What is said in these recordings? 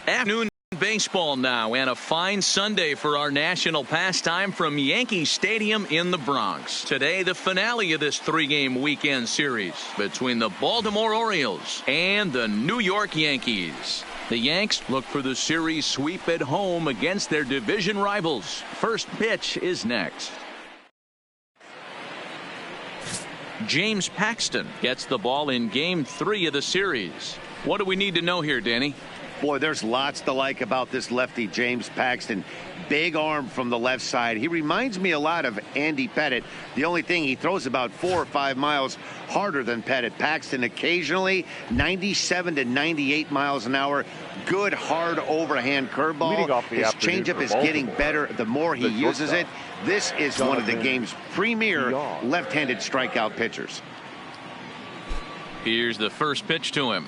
Afternoon baseball now, and a fine Sunday for our national pastime from Yankee Stadium in the Bronx. Today, the finale of this three-game weekend series between the Baltimore Orioles and the New York Yankees. The Yanks look for the series sweep at home against their division rivals. First pitch is next. James Paxton gets the ball in Game 3 of the series. What do we need to know here, Danny? Boy, there's lots to like about this lefty, James Paxton. Big arm from the left side. He reminds me a lot of Andy Pettitte. The only thing, he throws about 4 or 5 miles harder than Pettitte. Paxton occasionally 97 to 98 miles an hour. Good, hard overhand curveball. His changeup is getting better the more he uses it. This is one of the game's premier left-handed strikeout pitchers. Here's the first pitch to him.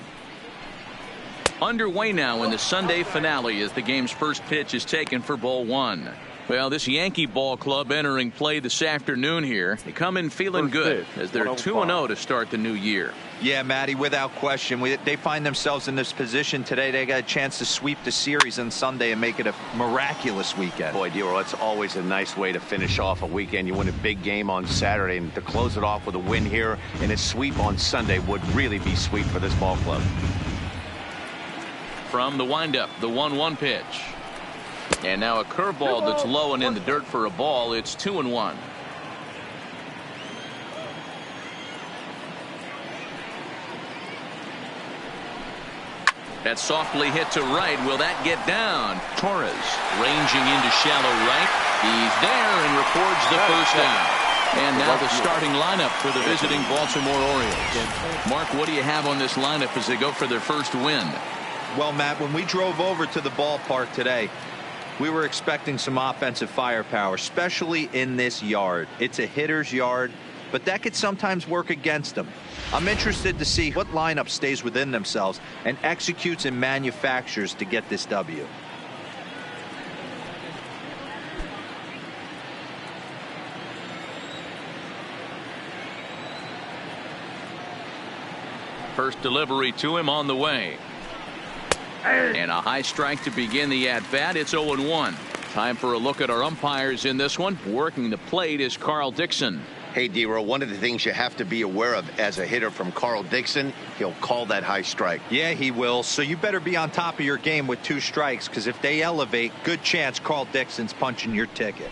Underway now in the Sunday finale as the game's first pitch is taken for ball one. Well, this Yankee ball club entering play this afternoon here. They come in feeling good as they're 2-0 to start the new year. Yeah, Matty, without question. They find themselves in this position today. They got a chance to sweep the series on Sunday and make it a miraculous weekend. Boy, Dero, it's always a nice way to finish off a weekend. You win a big game on Saturday, and to close it off with a win here and a sweep on Sunday would really be sweet for this ball club. From the windup, the 1-1 pitch. And now a curveball that's low and in the dirt for a ball. It's 2-1. That's softly hit to right. Will that get down? Torres ranging into shallow right. He's there and records the first down. And now the starting lineup for the visiting Baltimore Orioles. Mark, what do you have on this lineup as they go for their first win? Well, Matt, when we drove over to the ballpark today, we were expecting some offensive firepower, especially in this yard. It's a hitter's yard, but that could sometimes work against them. I'm interested to see what lineup stays within themselves and executes and manufactures to get this W. First delivery to him on the way. And a high strike to begin the at-bat. It's 0-1. Time for a look at our umpires in this one. Working the plate is Carl Dixon. Hey, Dero, one of the things you have to be aware of as a hitter from Carl Dixon, he'll call that high strike. Yeah, he will. So you better be on top of your game with 2 strikes, because if they elevate, good chance Carl Dixon's punching your ticket.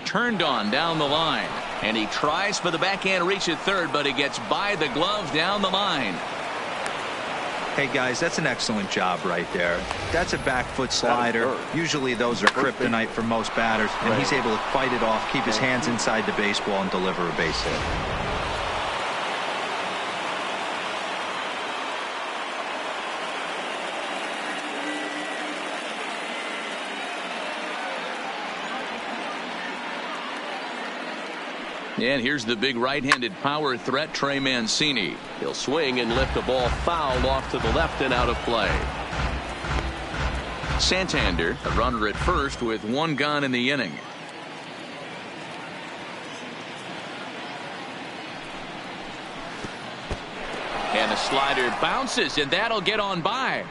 Turned on down the line. And he tries for the backhand reach at third, but he gets by the glove down the line. Hey, guys, that's an excellent job right there. That's a back foot slider. Usually those are kryptonite for most batters, and he's able to fight it off, keep his hands inside the baseball, and deliver a base hit. And here's the big right-handed power threat, Trey Mancini. He'll swing and lift the ball foul off to the left and out of play. Santander, a runner at first with 1 gone in the inning. And the slider bounces, and that'll get on by.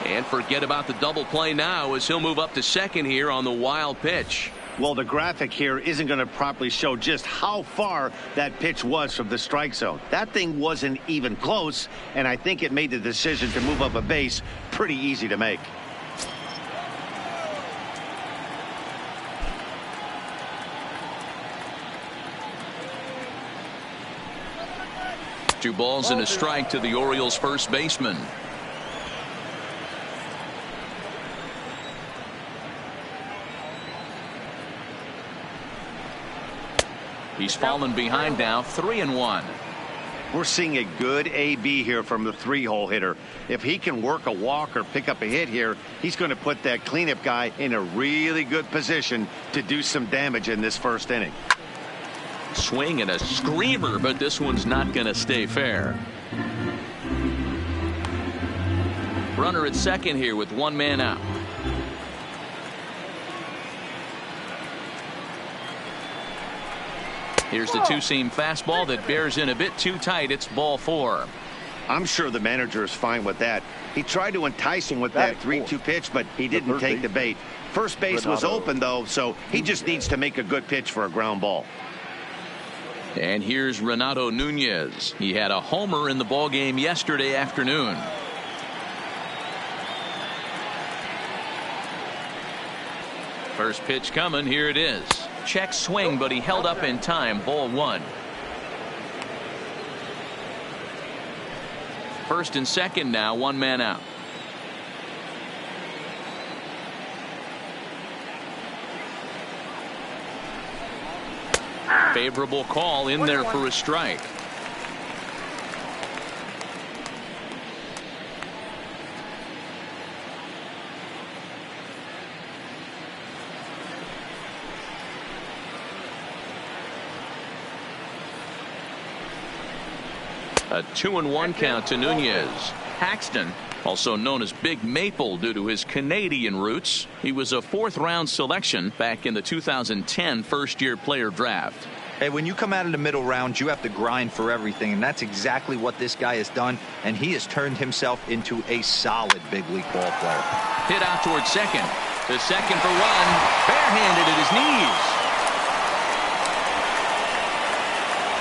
And forget about the double play now as he'll move up to second here on the wild pitch. Well, the graphic here isn't going to properly show just how far that pitch was from the strike zone. That thing wasn't even close, and I think it made the decision to move up a base pretty easy to make. Two balls and a strike to the Orioles first baseman. He's fallen behind now, 3-1. We're seeing a good AB here from the 3-hole hitter. If he can work a walk or pick up a hit here, he's going to put that cleanup guy in a really good position to do some damage in this first inning. Swing and a screamer, but this one's not going to stay fair. Runner at second here with 1 man out. Here's the two-seam fastball that bears in a bit too tight. It's ball 4. I'm sure the manager is fine with that. He tried to entice him with that 3-2 pitch, but he didn't take the bait. First base was open, though, so he just needs to make a good pitch for a ground ball. And here's Renato Nunez. He had a homer in the ballgame yesterday afternoon. First pitch coming. Here it is. Check swing, but he held up in time. Ball one. First and second now, one man out. Favorable call in there for a strike. A 2-1 count to Nunez. Paxton, also known as Big Maple due to his Canadian roots. He was a fourth-round selection back in the 2010 first-year player draft. Hey, when you come out of the middle round, you have to grind for everything, and that's exactly what this guy has done, and he has turned himself into a solid big league ball player. Hit out towards second. The second for one. Barehanded at his knees.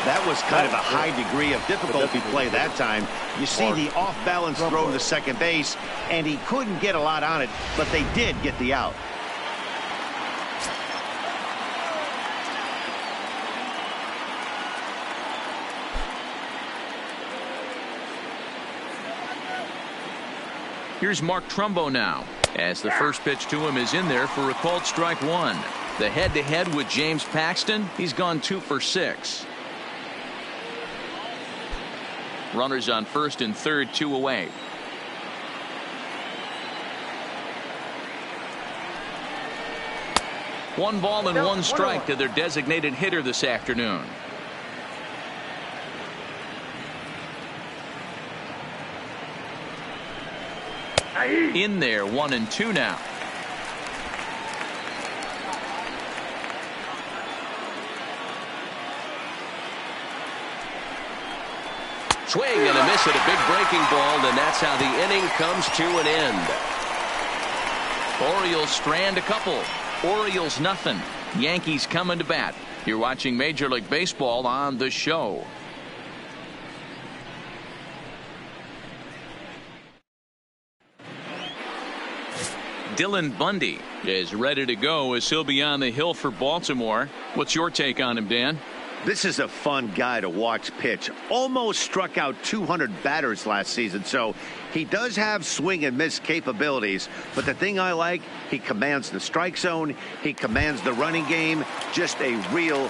That was kind of a high degree of difficulty play that time. You see the off-balance throw to second base, and he couldn't get a lot on it, but they did get the out. Here's Mark Trumbo now, as the first pitch to him is in there for a called strike one. The head-to-head with James Paxton, he's gone 2 for 6. Runners on first and third, 2 away. One ball and one strike to their designated hitter this afternoon. In there, 1-2 now. Swing and a miss at a big breaking ball, and that's how the inning comes to an end. Orioles strand a couple. Orioles nothing. Yankees coming to bat. You're watching Major League Baseball on The Show. Dylan Bundy is ready to go as he'll be on the hill for Baltimore. What's your take on him, Dan? This is a fun guy to watch pitch. Almost struck out 200 batters last season, so he does have swing and miss capabilities. But the thing I like, he commands the strike zone. He commands the running game. Just a real...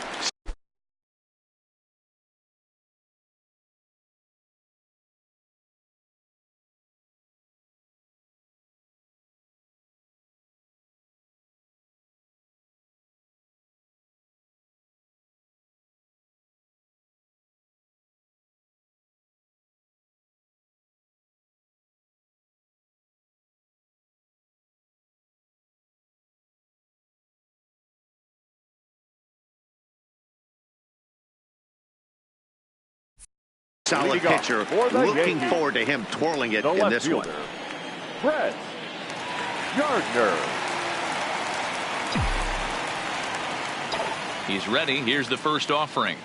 solid pitcher. Looking forward to him twirling it in this one. Brett Gardner. He's ready. Here's the first offering.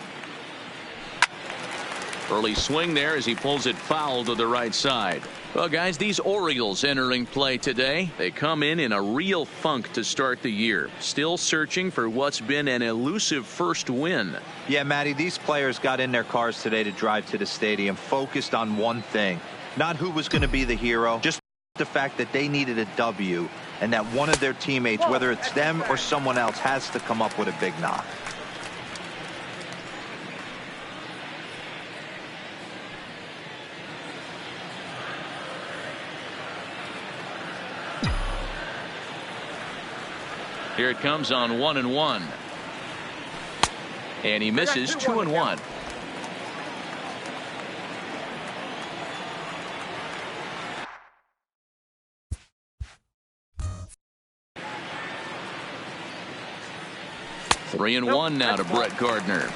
Early swing there as he pulls it foul to the right side. Well, guys, these Orioles entering play today. They come in a real funk to start the year. Still searching for what's been an elusive first win. Yeah, Matty, these players got in their cars today to drive to the stadium focused on one thing. Not who was going to be the hero, just the fact that they needed a W and that one of their teammates, whether it's them or someone else, has to come up with a big knock. Here it comes on 1-1. And he misses 2-1. Three and one now to Brett Gardner.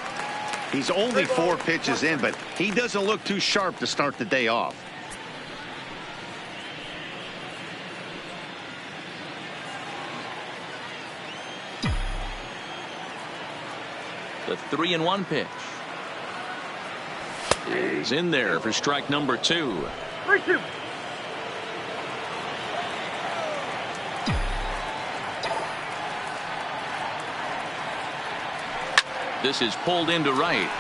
He's only 4 pitches in, but he doesn't look too sharp to start the day off. The 3-1 pitch is in there for strike number 2. 3-2. This is pulled into right.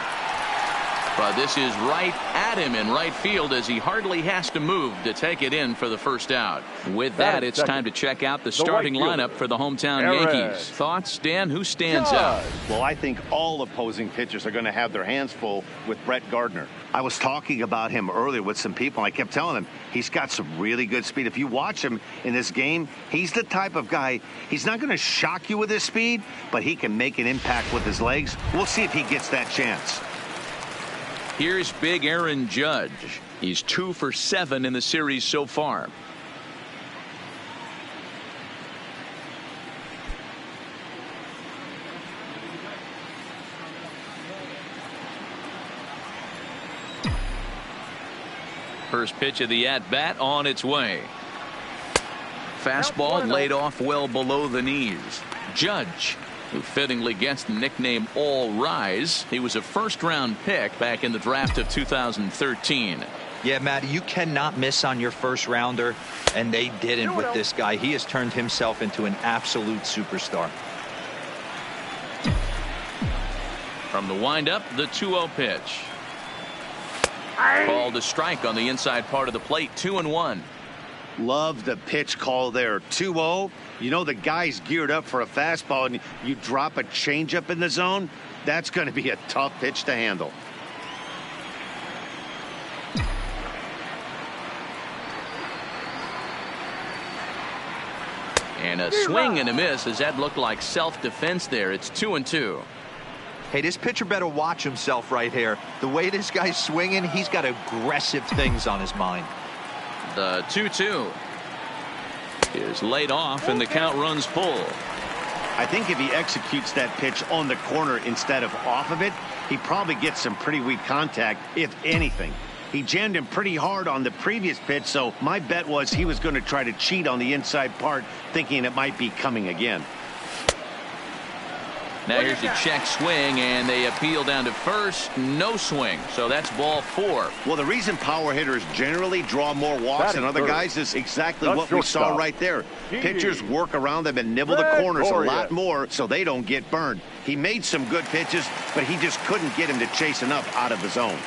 But this is right at him in right field as he hardly has to move to take it in for the first out. With that, it's time to check out the starting lineup for the hometown Yankees. Thoughts, Dan? Who stands out? Well, I think all opposing pitchers are going to have their hands full with Brett Gardner. I was talking about him earlier with some people. I kept telling them he's got some really good speed. If you watch him in this game, he's the type of guy, he's not going to shock you with his speed, but he can make an impact with his legs. We'll see if he gets that chance. Here's big Aaron Judge. He's 2 for 7 in the series so far. First pitch of the at-bat on its way. Fastball laid off well below the knees. Judge, who fittingly gets the nickname All Rise. He was a first-round pick back in the draft of 2013. Yeah, Matty, you cannot miss on your first rounder, and they didn't with this guy. He has turned himself into an absolute superstar. From the windup, the 2-0 pitch. Called a strike on the inside part of the plate. 2-1. Love the pitch call there. 2-0. You know the guy's geared up for a fastball, and you drop a changeup in the zone. That's going to be a tough pitch to handle. And a swing and a miss as that looked like self-defense there. It's 2-2. Hey, this pitcher better watch himself right here. The way this guy's swinging, he's got aggressive things on his mind. The 2-2 is laid off, and the count runs full. I think if he executes that pitch on the corner instead of off of it, he probably gets some pretty weak contact, if anything. He jammed him pretty hard on the previous pitch, so my bet was he was going to try to cheat on the inside part, thinking it might be coming again. Now here's a check swing, and they appeal down to first. No swing, so that's ball 4. Well, the reason power hitters generally draw more walks than other guys is exactly what we saw right there. Pitchers work around them and nibble the corners a lot more so they don't get burned. He made some good pitches, but he just couldn't get him to chase enough out of the zone.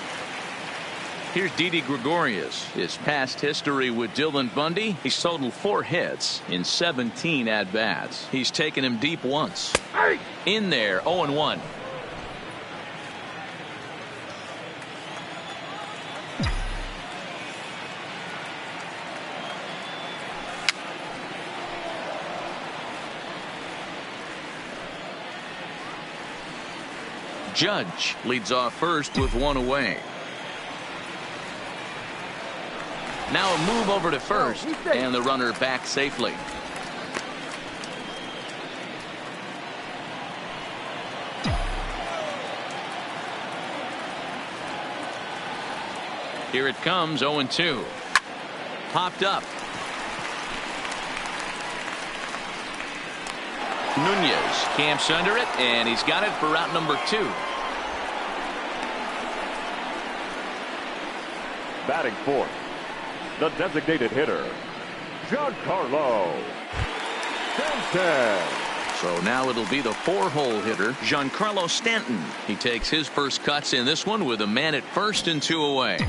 Here's Didi Gregorius. His past history with Dylan Bundy, he's totaled 4 hits in 17 at-bats. He's taken him deep once. In there, 0-1. Judge leads off first with 1 away. Now a move over to first, and the runner back safely. Here it comes, 0-2. Popped up. Nunez camps under it, and he's got it for route number 2. Batting fourth, the designated hitter, Giancarlo Stanton. So now it'll be the 4-hole hitter, Giancarlo Stanton. He takes his first cuts in this one with a man at first and 2 away.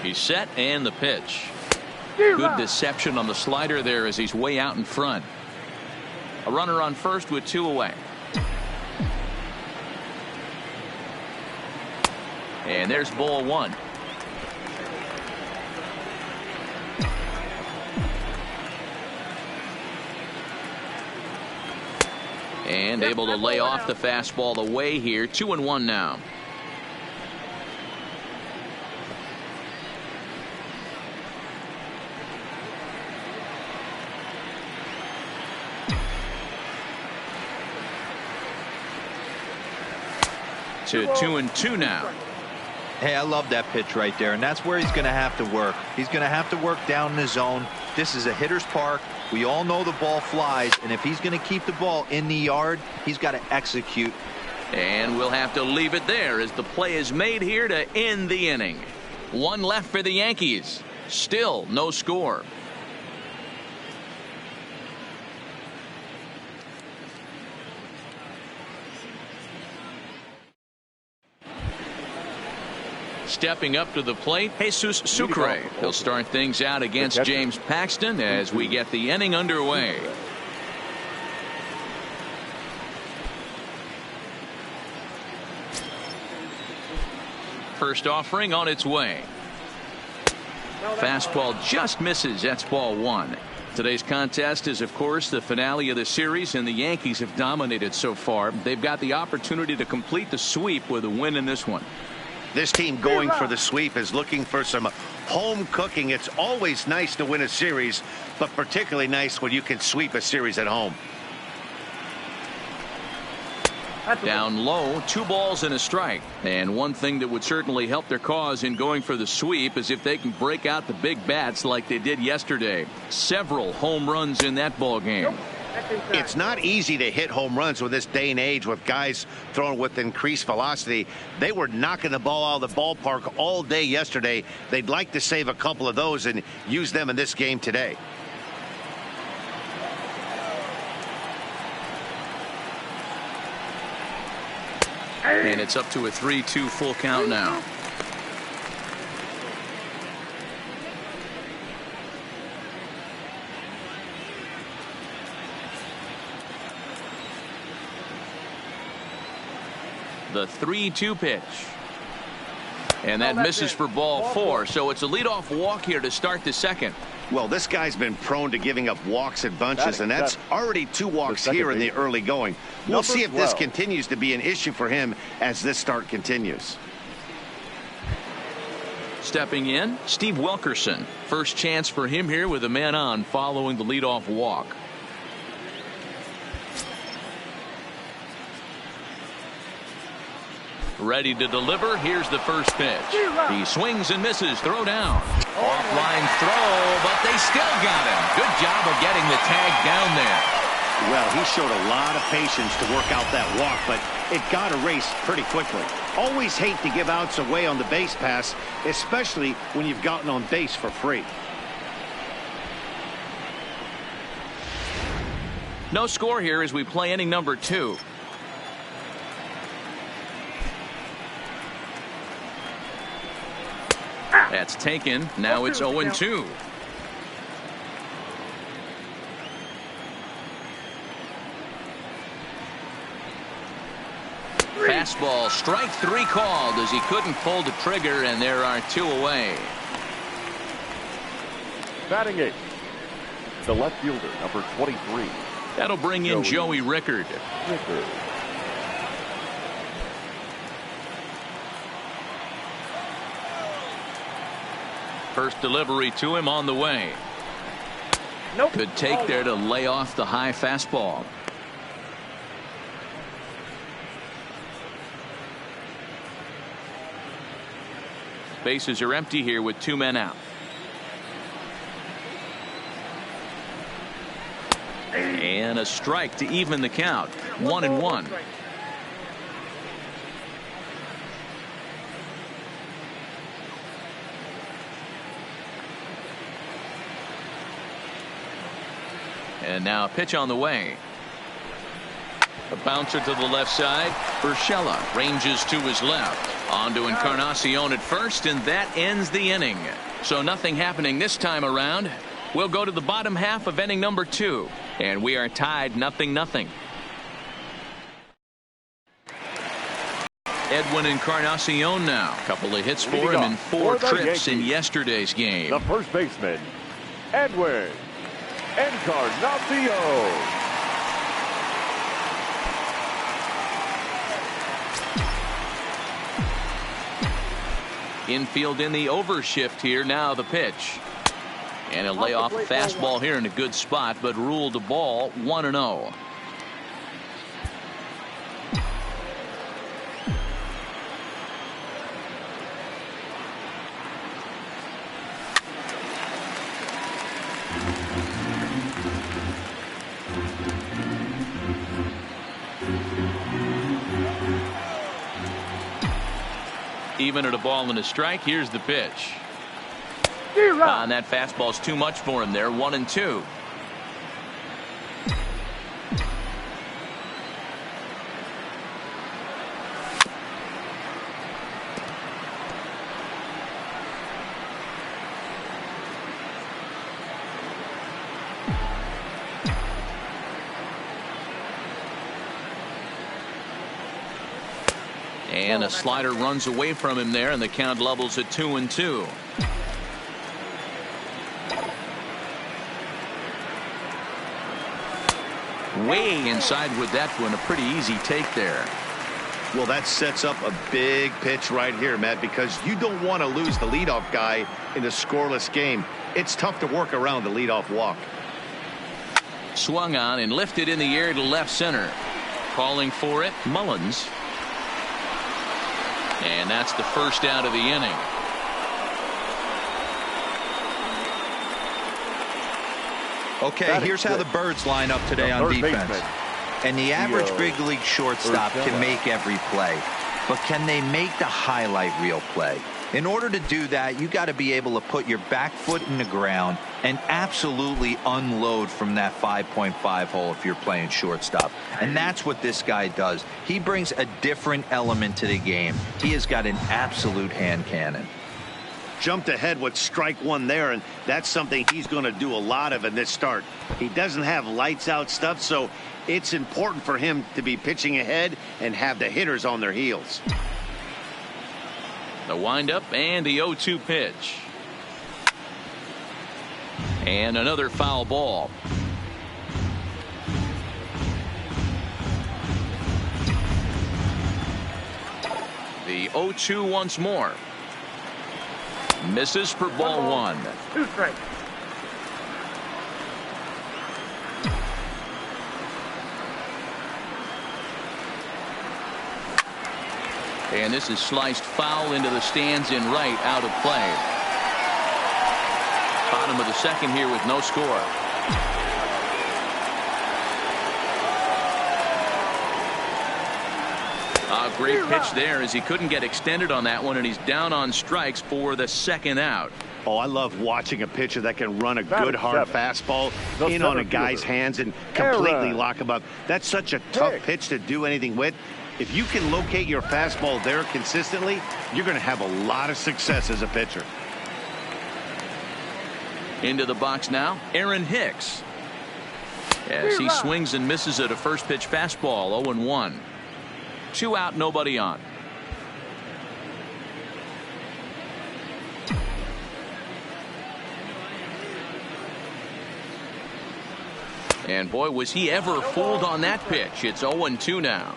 He's set, and the pitch. Good deception on the slider there as he's way out in front. A runner on first with 2 away. And there's ball 1. And able to lay off the fastball away here. 2-1 now. to 2-2 now. Hey, I love that pitch right there, and that's where he's going to have to work. He's going to have to work down in the zone. This is a hitter's park. We all know the ball flies, and if he's going to keep the ball in the yard, he's got to execute. And we'll have to leave it there as the play is made here to end the inning. One left for the Yankees. Still no score. Stepping up to the plate, Jesus Sucre. He'll start things out against James Paxton as we get the inning underway. First offering on its way. Fastball just misses. That's ball one. Today's contest is, of course, the finale of the series, and the Yankees have dominated so far. They've got the opportunity to complete the sweep with a win in this one. This team going for the sweep is looking for some home cooking. It's always nice to win a series, but particularly nice when you can sweep a series at home. Down low, 2 balls and a strike. And one thing that would certainly help their cause in going for the sweep is if they can break out the big bats like they did yesterday. Several home runs in that ball game. It's not easy to hit home runs with this day and age with guys throwing with increased velocity. They were knocking the ball out of the ballpark all day yesterday. They'd like to save a couple of those and use them in this game today. And it's up to a 3-2 full count now. The 3-2 pitch. And that misses for ball 4. So it's a leadoff walk here to start the second. Well, this guy's been prone to giving up walks in bunches, and that's already 2 walks here in the early going. We'll see if this continues to be an issue for him as this start continues. Stepping in, Steve Wilkerson. First chance for him here with a man on following the leadoff walk. Ready to deliver. Here's the first pitch. He swings and misses. Throw down. Offline throw, but they still got him. Good job of getting the tag down there. Well, he showed a lot of patience to work out that walk, but it got erased pretty quickly. Always hate to give outs away on the base pass, especially when you've gotten on base for free. No score here as we play inning number 2. That's taken. Now it's 0-2. Fastball, strike 3 called as he couldn't pull the trigger, and there are 2 away. Batting 8th, the left fielder, number 23. That'll bring in Joey Rickard. First delivery to him on the way. Good take there to lay off the high fastball. Bases are empty here with 2 men out. And a strike to even the count. 1-1. And now a pitch on the way. A bouncer to the left side. Urshela ranges to his left. On to Encarnacion at first, and that ends the inning. So nothing happening this time around. We'll go to the bottom half of inning number 2. And we are tied 0-0. Edwin Encarnacion now. Couple of hits for him in 4 trips in yesterday's game. The first baseman, Edwin Encarnacion. Infield in the overshift here. Now the pitch. And a layoff fastball here in a good spot, but ruled a ball 1-0. Even at a ball and a strike, here's the pitch. And that fastball's too much for him there. 1-2. And a slider runs away from him there, and the count levels at 2-2. Way inside with that one. A pretty easy take there. Well, that sets up a big pitch right here, Matt, because you don't want to lose the leadoff guy in a scoreless game. It's tough to work around the leadoff walk. Swung on and lifted in the air to left center. Calling for it, Mullins. And that's the first out of the inning. Okay, here's how the Birds line up today on defense. And the average big league shortstop can make every play. But can they make the highlight reel play? In order to do that, you got to be able to put your back foot in the ground and absolutely unload from that 5.5 hole if you're playing shortstop. And that's what this guy does. He brings a different element to the game. He has got an absolute hand cannon. Jumped ahead with strike one there, and that's something he's going to do a lot of in this start. He doesn't have lights out stuff, so it's important for him to be pitching ahead and have the hitters on their heels. The windup and the 0-2 pitch. And another foul ball. The 0-2 once more. Misses for ball one. 2 strikes. And this is sliced foul into the stands in right, out of play. Bottom of the second here with no score. A great pitch there as he couldn't get extended on that one, and he's down on strikes for the second out. Oh, I love watching a pitcher that can run a good hard fastball in on a guy's hands and completely lock him up. That's such a tough pitch to do anything with. If you can locate your fastball there consistently, you're going to have a lot of success as a pitcher. Into the box now, Aaron Hicks. As he swings and misses at a first pitch fastball. 0-1. 2 out, nobody on. And boy, was he ever fooled on that pitch. It's 0-2 now.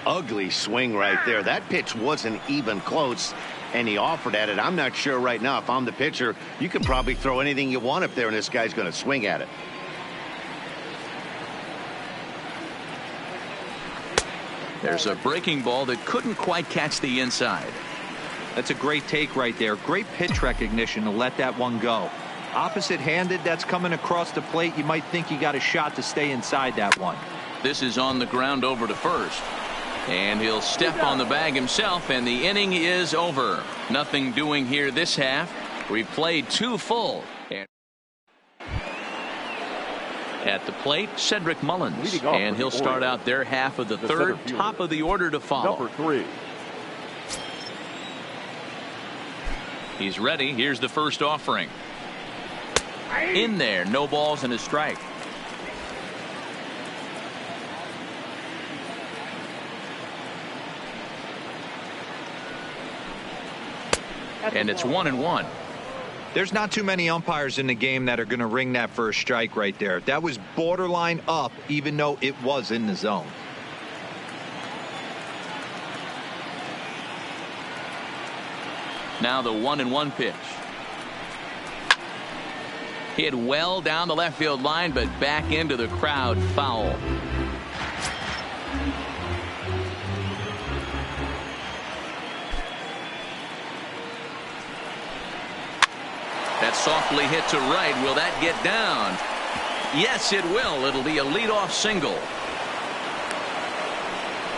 Ugly swing right there. That pitch wasn't even close, and he offered at it. I'm not sure right now, if I'm the pitcher, you can probably throw anything you want up there, and this guy's going to swing at it. There's a breaking ball that couldn't quite catch the inside. That's a great take right there. Great pitch recognition to let that one go. Opposite-handed, that's coming across the plate. You might think you got a shot to stay inside that one. This is on the ground over to first. And he'll step on the bag himself, and the inning is over. Nothing doing here this half. We've played 2 full. And at the plate, Cedric Mullins. And he'll start out their half of the third, top of the order to follow. Number 3. He's ready. Here's the first offering. In there, no balls and a strike. And it's 1-1. There's not too many umpires in the game that are going to ring that first strike right there. That was borderline up, even though it was in the zone. Now the 1-1 pitch. Hit well down the left field line, but back into the crowd, foul. That softly hit to right. Will that get down? Yes, it will. It'll be a leadoff single.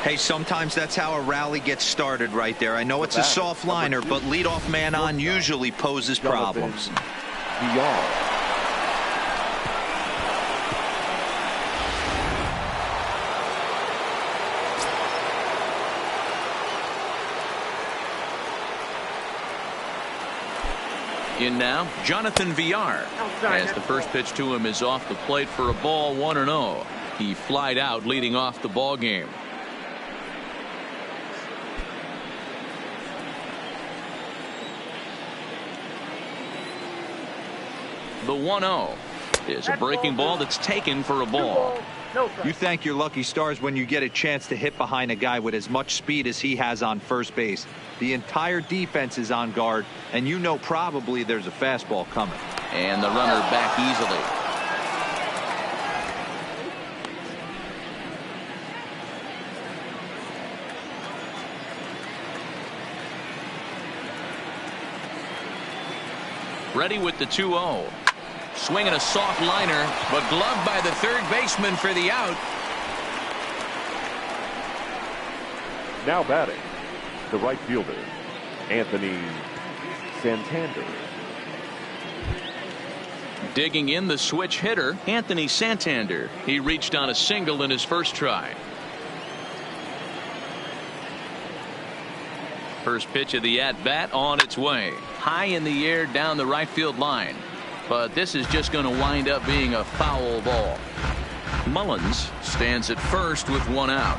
Hey, sometimes that's how a rally gets started right there. I know it's a soft liner, but leadoff man on usually poses problems. In now, Jonathan Villar. As the first pitch to him is off the plate for a ball, 1-0. He flied out leading off the ball game. The 1-0 is a breaking ball that's taken for a ball. You thank your lucky stars when you get a chance to hit behind a guy with as much speed as he has on first base. The entire defense is on guard, and you know probably there's a fastball coming. And the runner back easily. Ready with the 2-0. Swinging a soft liner, but gloved by the third baseman for the out. Now batting, the right fielder, Anthony Santander. Digging in the switch hitter, Anthony Santander. He reached on a single in his first try. First pitch of the at-bat on its way. High in the air down the right field line. But this is just going to wind up being a foul ball. Mullins stands at first with one out.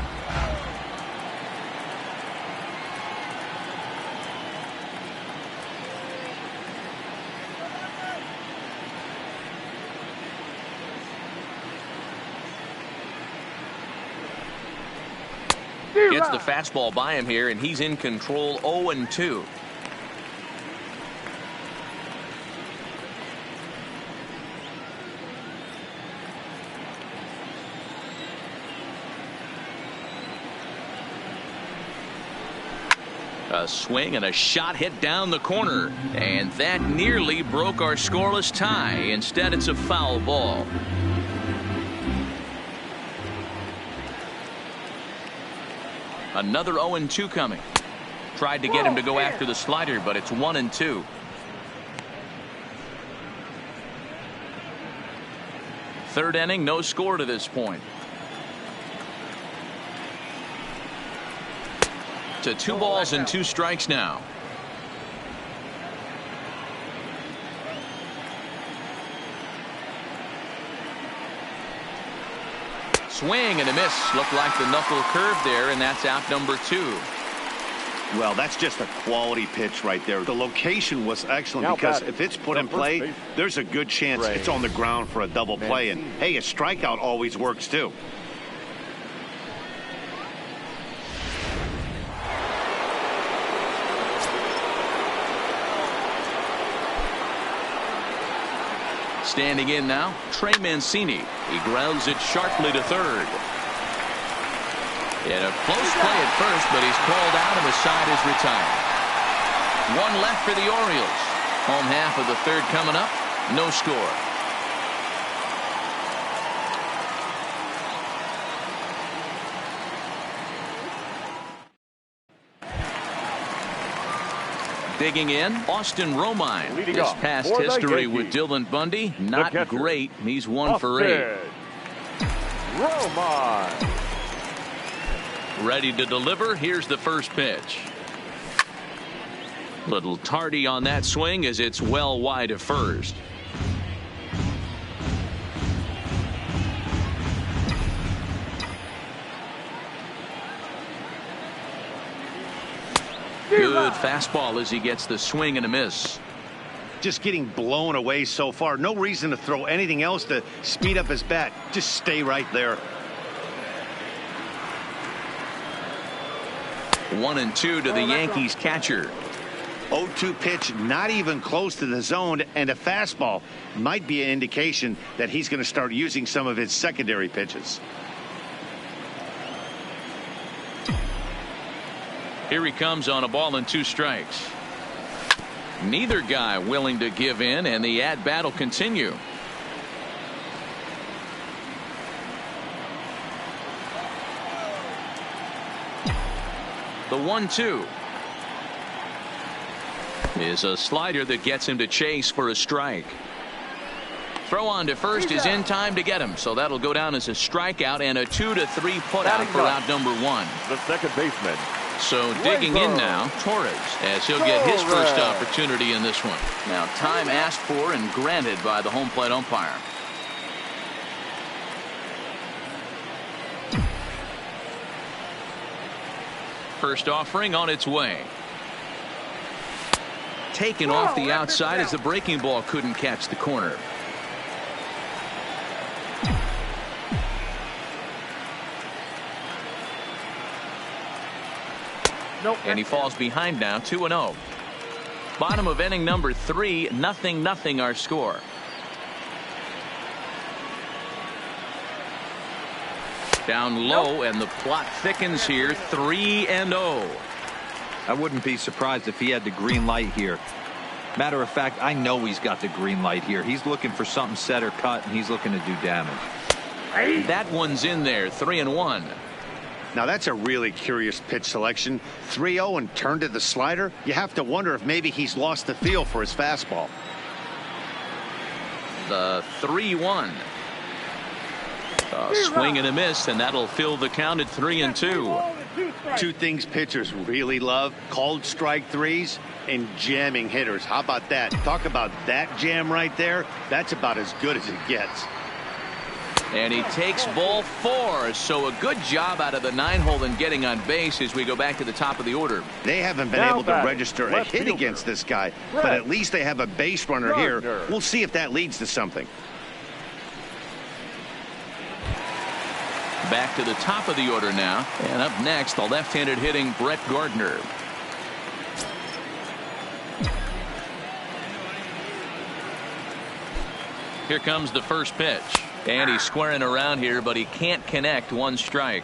Gets the fastball by him here, and he's in control. 0-2. A swing and a shot hit down the corner, and that nearly broke our scoreless tie. Instead, it's a foul ball. Another 0-2 coming. Tried to get him to go after the slider, but it's 1-2. Third inning, no score to this point. To 2 balls and 2 strikes now. Swing and a miss. Looked like the knuckle curve there, and that's out number 2. Well, that's just a quality pitch right there. The location was excellent because if it's put in play, there's a good chance it's on the ground for a double play. And hey, a strikeout always works too. Standing in now, Trey Mancini. He grounds it sharply to third. In a close play at first, but he's called out and the side is retired. One left for the Orioles. Home half of the third coming up. No score. Digging in, Austin Romine. His past history with Dylan Bundy, not great. He's 1 for 8. Romine. Ready to deliver. Here's the first pitch. Little tardy on that swing as it's well wide of first. Good fastball as he gets the swing and a miss. Just getting blown away so far. No reason to throw anything else to speed up his bat. Just stay right there. 1-2 to the Yankees catcher. 0-2 pitch, not even close to the zone, and a fastball might be an indication that he's going to start using some of his secondary pitches. Here he comes on a ball and 2 strikes. Neither guy willing to give in, and the at-bat will continue. The 1-2 is a slider that gets him to chase for a strike. Throw on to first is in time to get him, so that'll go down as a strikeout and a 2-3 putout for out number 1. The second baseman. So digging in now, Torres, as he'll get his first opportunity in this one. Now time asked for and granted by the home plate umpire. First offering on its way. Taken off the outside as the breaking ball couldn't catch the corner. And he falls behind now, 2-0. Bottom of inning number 3, 0-0 our score. Down low, and the plot thickens here, 3-0. I wouldn't be surprised if he had the green light here. Matter of fact, I know he's got the green light here. He's looking for something set or cut, and he's looking to do damage. That one's in there, 3-1. Now that's a really curious pitch selection. 3-0 and turned to the slider. You have to wonder if maybe he's lost the feel for his fastball. The 3-1. A swing and a miss, and that'll fill the count at 3-2. Two things pitchers really love: called strike threes and jamming hitters. How about that? Talk about that jam right there. That's about as good as it gets. And he takes ball 4, so a good job out of the 9-hole in getting on base as we go back to the top of the order. They haven't been able to register a hit against this guy, but at least they have a base runner here. We'll see if that leads to something. Back to the top of the order now, and up next, the left-handed hitting Brett Gardner. Here comes the first pitch. And he's squaring around here, but he can't connect. 1 strike.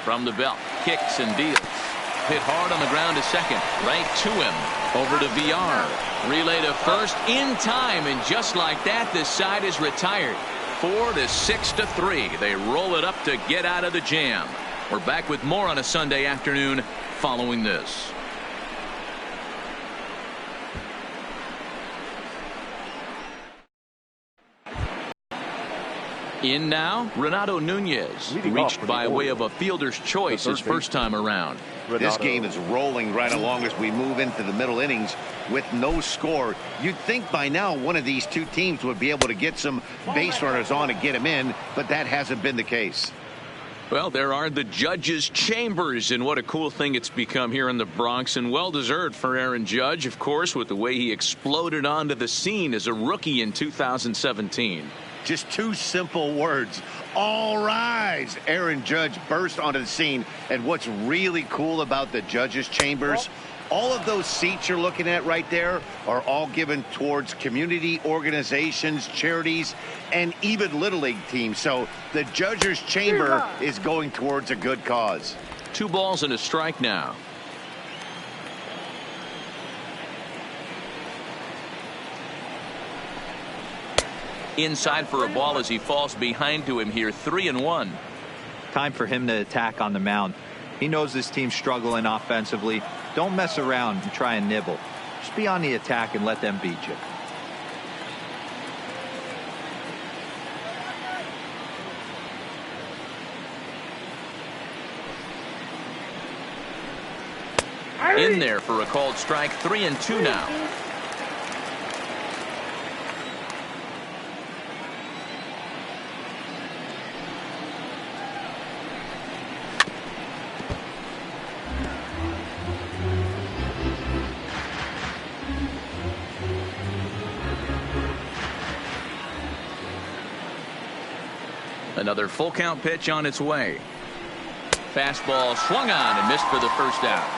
From the belt, kicks and deals. Hit hard on the ground to second. Right to him. Over to VR. Relay to first in time. And just like that, this side is retired. 4-6-3. They roll it up to get out of the jam. We're back with more on a Sunday afternoon following this. In now, Renato Nunez, reached by way of a fielder's choice his first time around. This game is rolling right along as we move into the middle innings with no score. You'd think by now one of these two teams would be able to get some base runners on and get them in, but that hasn't been the case. Well, there are the judges' chambers, and what a cool thing it's become here in the Bronx, and well-deserved for Aaron Judge, of course, with the way he exploded onto the scene as a rookie in 2017. Just 2 simple words. All rise. Aaron Judge burst onto the scene. And what's really cool about the judges' chambers, all of those seats you're looking at right there are all given towards community organizations, charities, and even Little League teams. So the judges' chamber is going towards a good cause. 2 balls and a strike now. Inside for a ball as he falls behind to him here. 3-1. Time for him to attack on the mound. He knows this team's struggling offensively. Don't mess around and try and nibble. Just be on the attack and let them beat you. In there for a called strike. 3-2 now. Another full count pitch on its way. Fastball swung on and missed for the first out.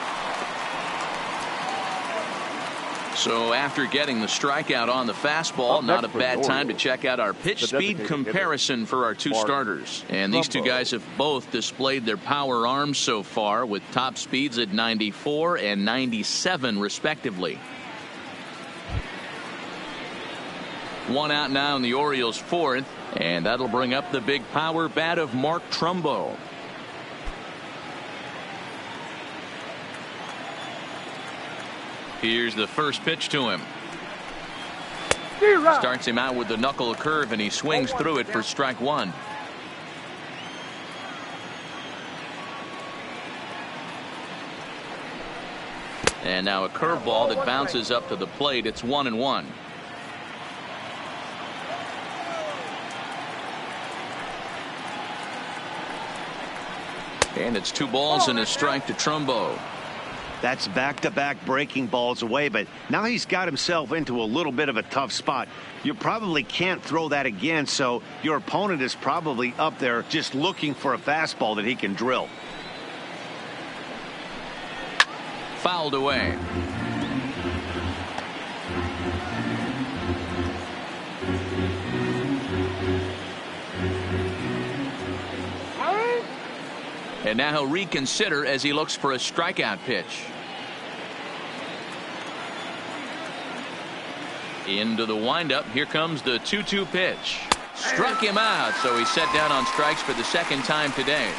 So after getting the strikeout on the fastball, not a bad time to check out our pitch speed comparison for our two starters. And these two guys have both displayed their power arms so far, with top speeds at 94 and 97 respectively. One out now in the Orioles' fourth, and that'll bring up the big power bat of Mark Trumbo. Here's the first pitch to him. Starts him out with the knuckle curve, and he swings through it for strike one. And now a curveball that bounces up to the plate. It's 1-1. And it's 2 balls and a strike to Trumbo. That's back-to-back breaking balls away, but now he's got himself into a little bit of a tough spot. You probably can't throw that again, so your opponent is probably up there just looking for a fastball that he can drill. Fouled away. And now he'll reconsider as he looks for a strikeout pitch. Into the windup. Here comes the 2-2 pitch. Struck him out, so he's set down on strikes for the second time today.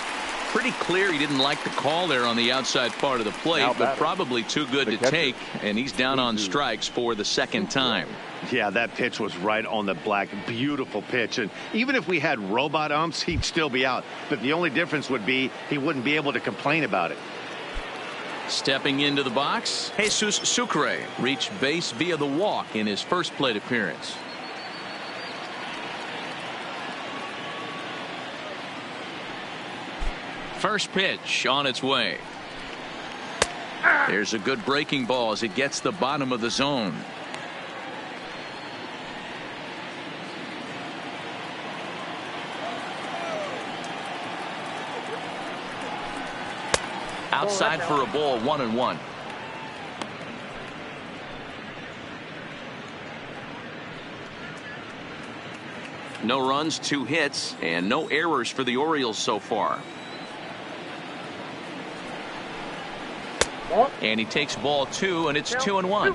Pretty clear he didn't like the call there on the outside part of the plate, but probably too good to take, and he's down on strikes for the second time. Yeah, that pitch was right on the black. Beautiful pitch. And even if we had robot umps, he'd still be out. But the only difference would be he wouldn't be able to complain about it. Stepping into the box, Jesus Sucre reached base via the walk in his first plate appearance. First pitch on its way. There's a good breaking ball as it gets the bottom of the zone. Outside for a ball, 1-1. No runs, 2 hits, and no errors for the Orioles so far. And he takes ball 2, and it's 2-1.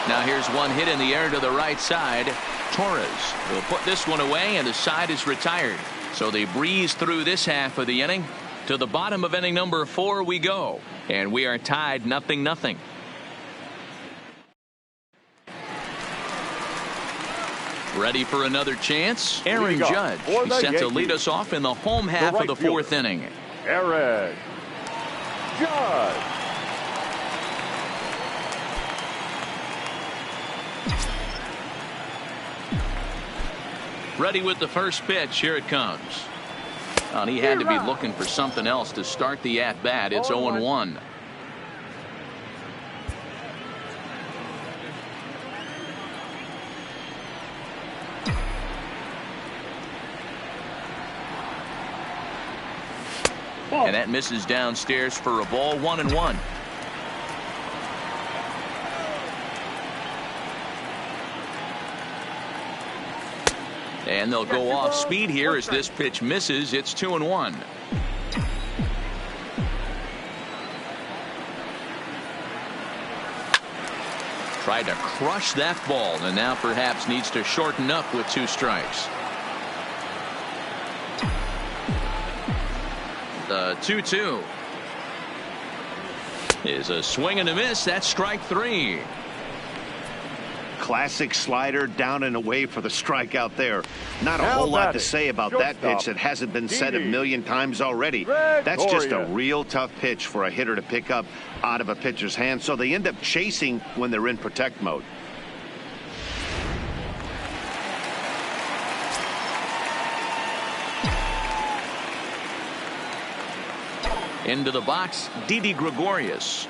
Now here's one hit in the air to the right side. Torres will put this one away, and the side is retired. So they breeze through this half of the inning. To the bottom of inning number 4 we go, and we are tied 0-0. Ready for another chance? Aaron Judge. He's set to lead us off in the home half of the 4th inning. Aaron Judge. Ready with the first pitch. Here it comes. And he had to be looking for something else to start the at-bat. It's 0-1. And that misses downstairs for a ball, 1-1. And they'll go off speed here as this pitch misses. It's 2-1. Tried to crush that ball, and now perhaps needs to shorten up with 2 strikes. The 2-2 is a swing and a miss. That's strike 3. Classic slider down and away for the strikeout there. Not a whole lot to say about that pitch that hasn't been said a million times already. That's just a real tough pitch for a hitter to pick up out of a pitcher's hand, so they end up chasing when they're in protect mode. Into the box, Didi Gregorius,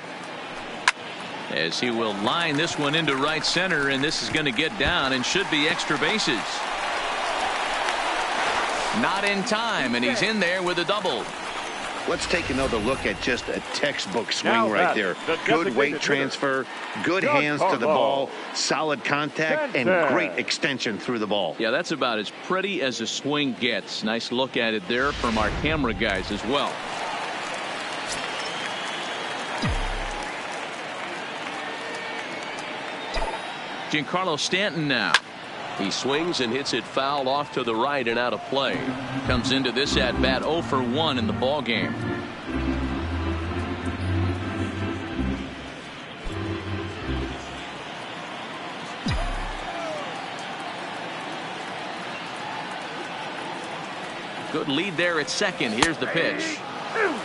as he will line this one into right center, and this is going to get down and should be extra bases. Not in time, and he's in there with a double. Let's take another look at just a textbook swing Now right there. Good weight hitter. transfer, good hands to the ball, solid contact, and great extension through the ball. Yeah, that's about as pretty as a swing gets. Nice look at it there from our camera guys as well. Giancarlo Stanton now. He swings and hits it foul off to the right and out of play. Comes into this at bat 0 for 1 in the ball game. Good lead there at second. Here's the pitch.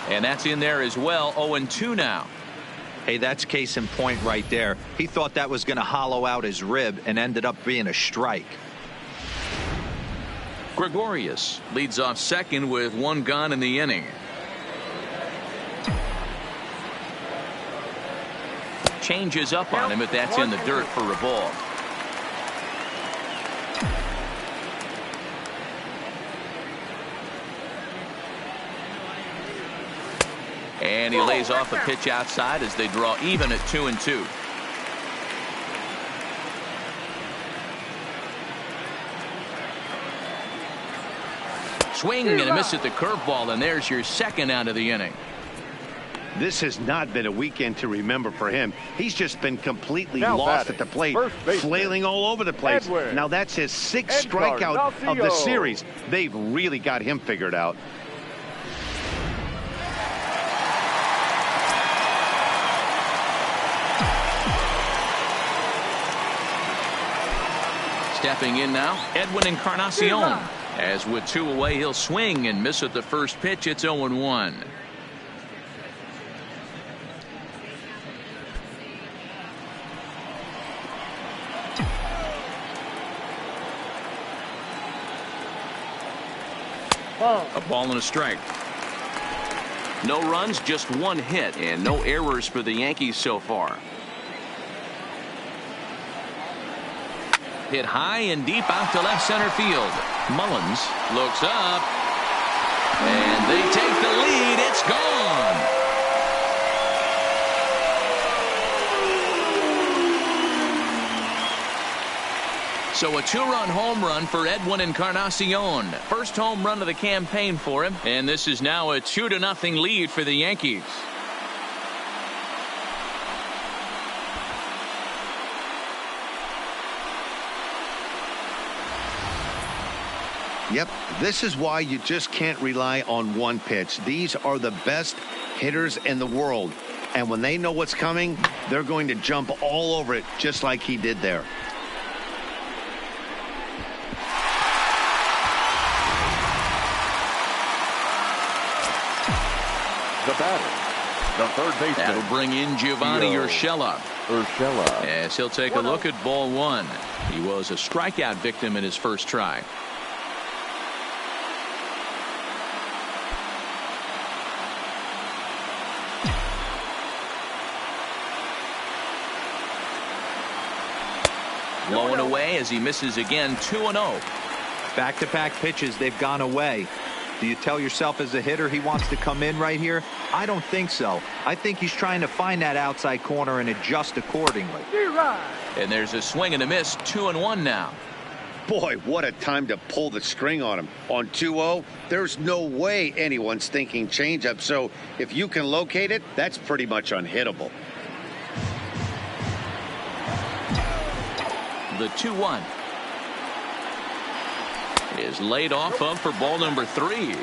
And that's in there as well. 0-2 now. Hey, that's case in point right there. He thought that was going to hollow out his rib and ended up being a strike. Gregorius leads off second with 1 gone in the inning. Changes up on him, but that's in the dirt for a ball. And he lays off a pitch outside as they draw even at 2-2. Swing and a miss at the curveball, and there's your second out of the inning. This has not been a weekend to remember for him. He's just been completely Now lost batting, at the plate, flailing all over the place. Edwin. Now that's his 6th strikeout of the series. They've really got him figured out. Stepping in now, Edwin Encarnacion. As with 2 away, he'll swing and miss at the first pitch. It's 0-1. A ball and a strike. No runs, just 1 hit, and no errors for the Yankees so far. Hit high and deep out to left center field. Mullins looks up, and they take the lead. It's gone. So a 2-run home run for Edwin Encarnacion. First home run of the campaign for him, and this is now a 2-0 lead for the Yankees. Yep, this is why you just can't rely on one pitch. These are the best hitters in the world. And when they know what's coming, they're going to jump all over it just like he did there. The batter, the third baseman. That'll bring in Giovanni Urshela. As he'll take a look at ball 1. He was a strikeout victim in his first try. Low and away as he misses again. 2-0. Back-to-back pitches, they've gone away. Do you tell yourself as a hitter he wants to come in right here? I don't think so. I think he's trying to find that outside corner and adjust accordingly. And there's a swing and a miss. 2-1 now. Boy, what a time to pull the string on him. On 2-0, there's no way anyone's thinking changeup. So if you can locate it, that's pretty much unhittable. The 2-1 is laid off of for ball number 3.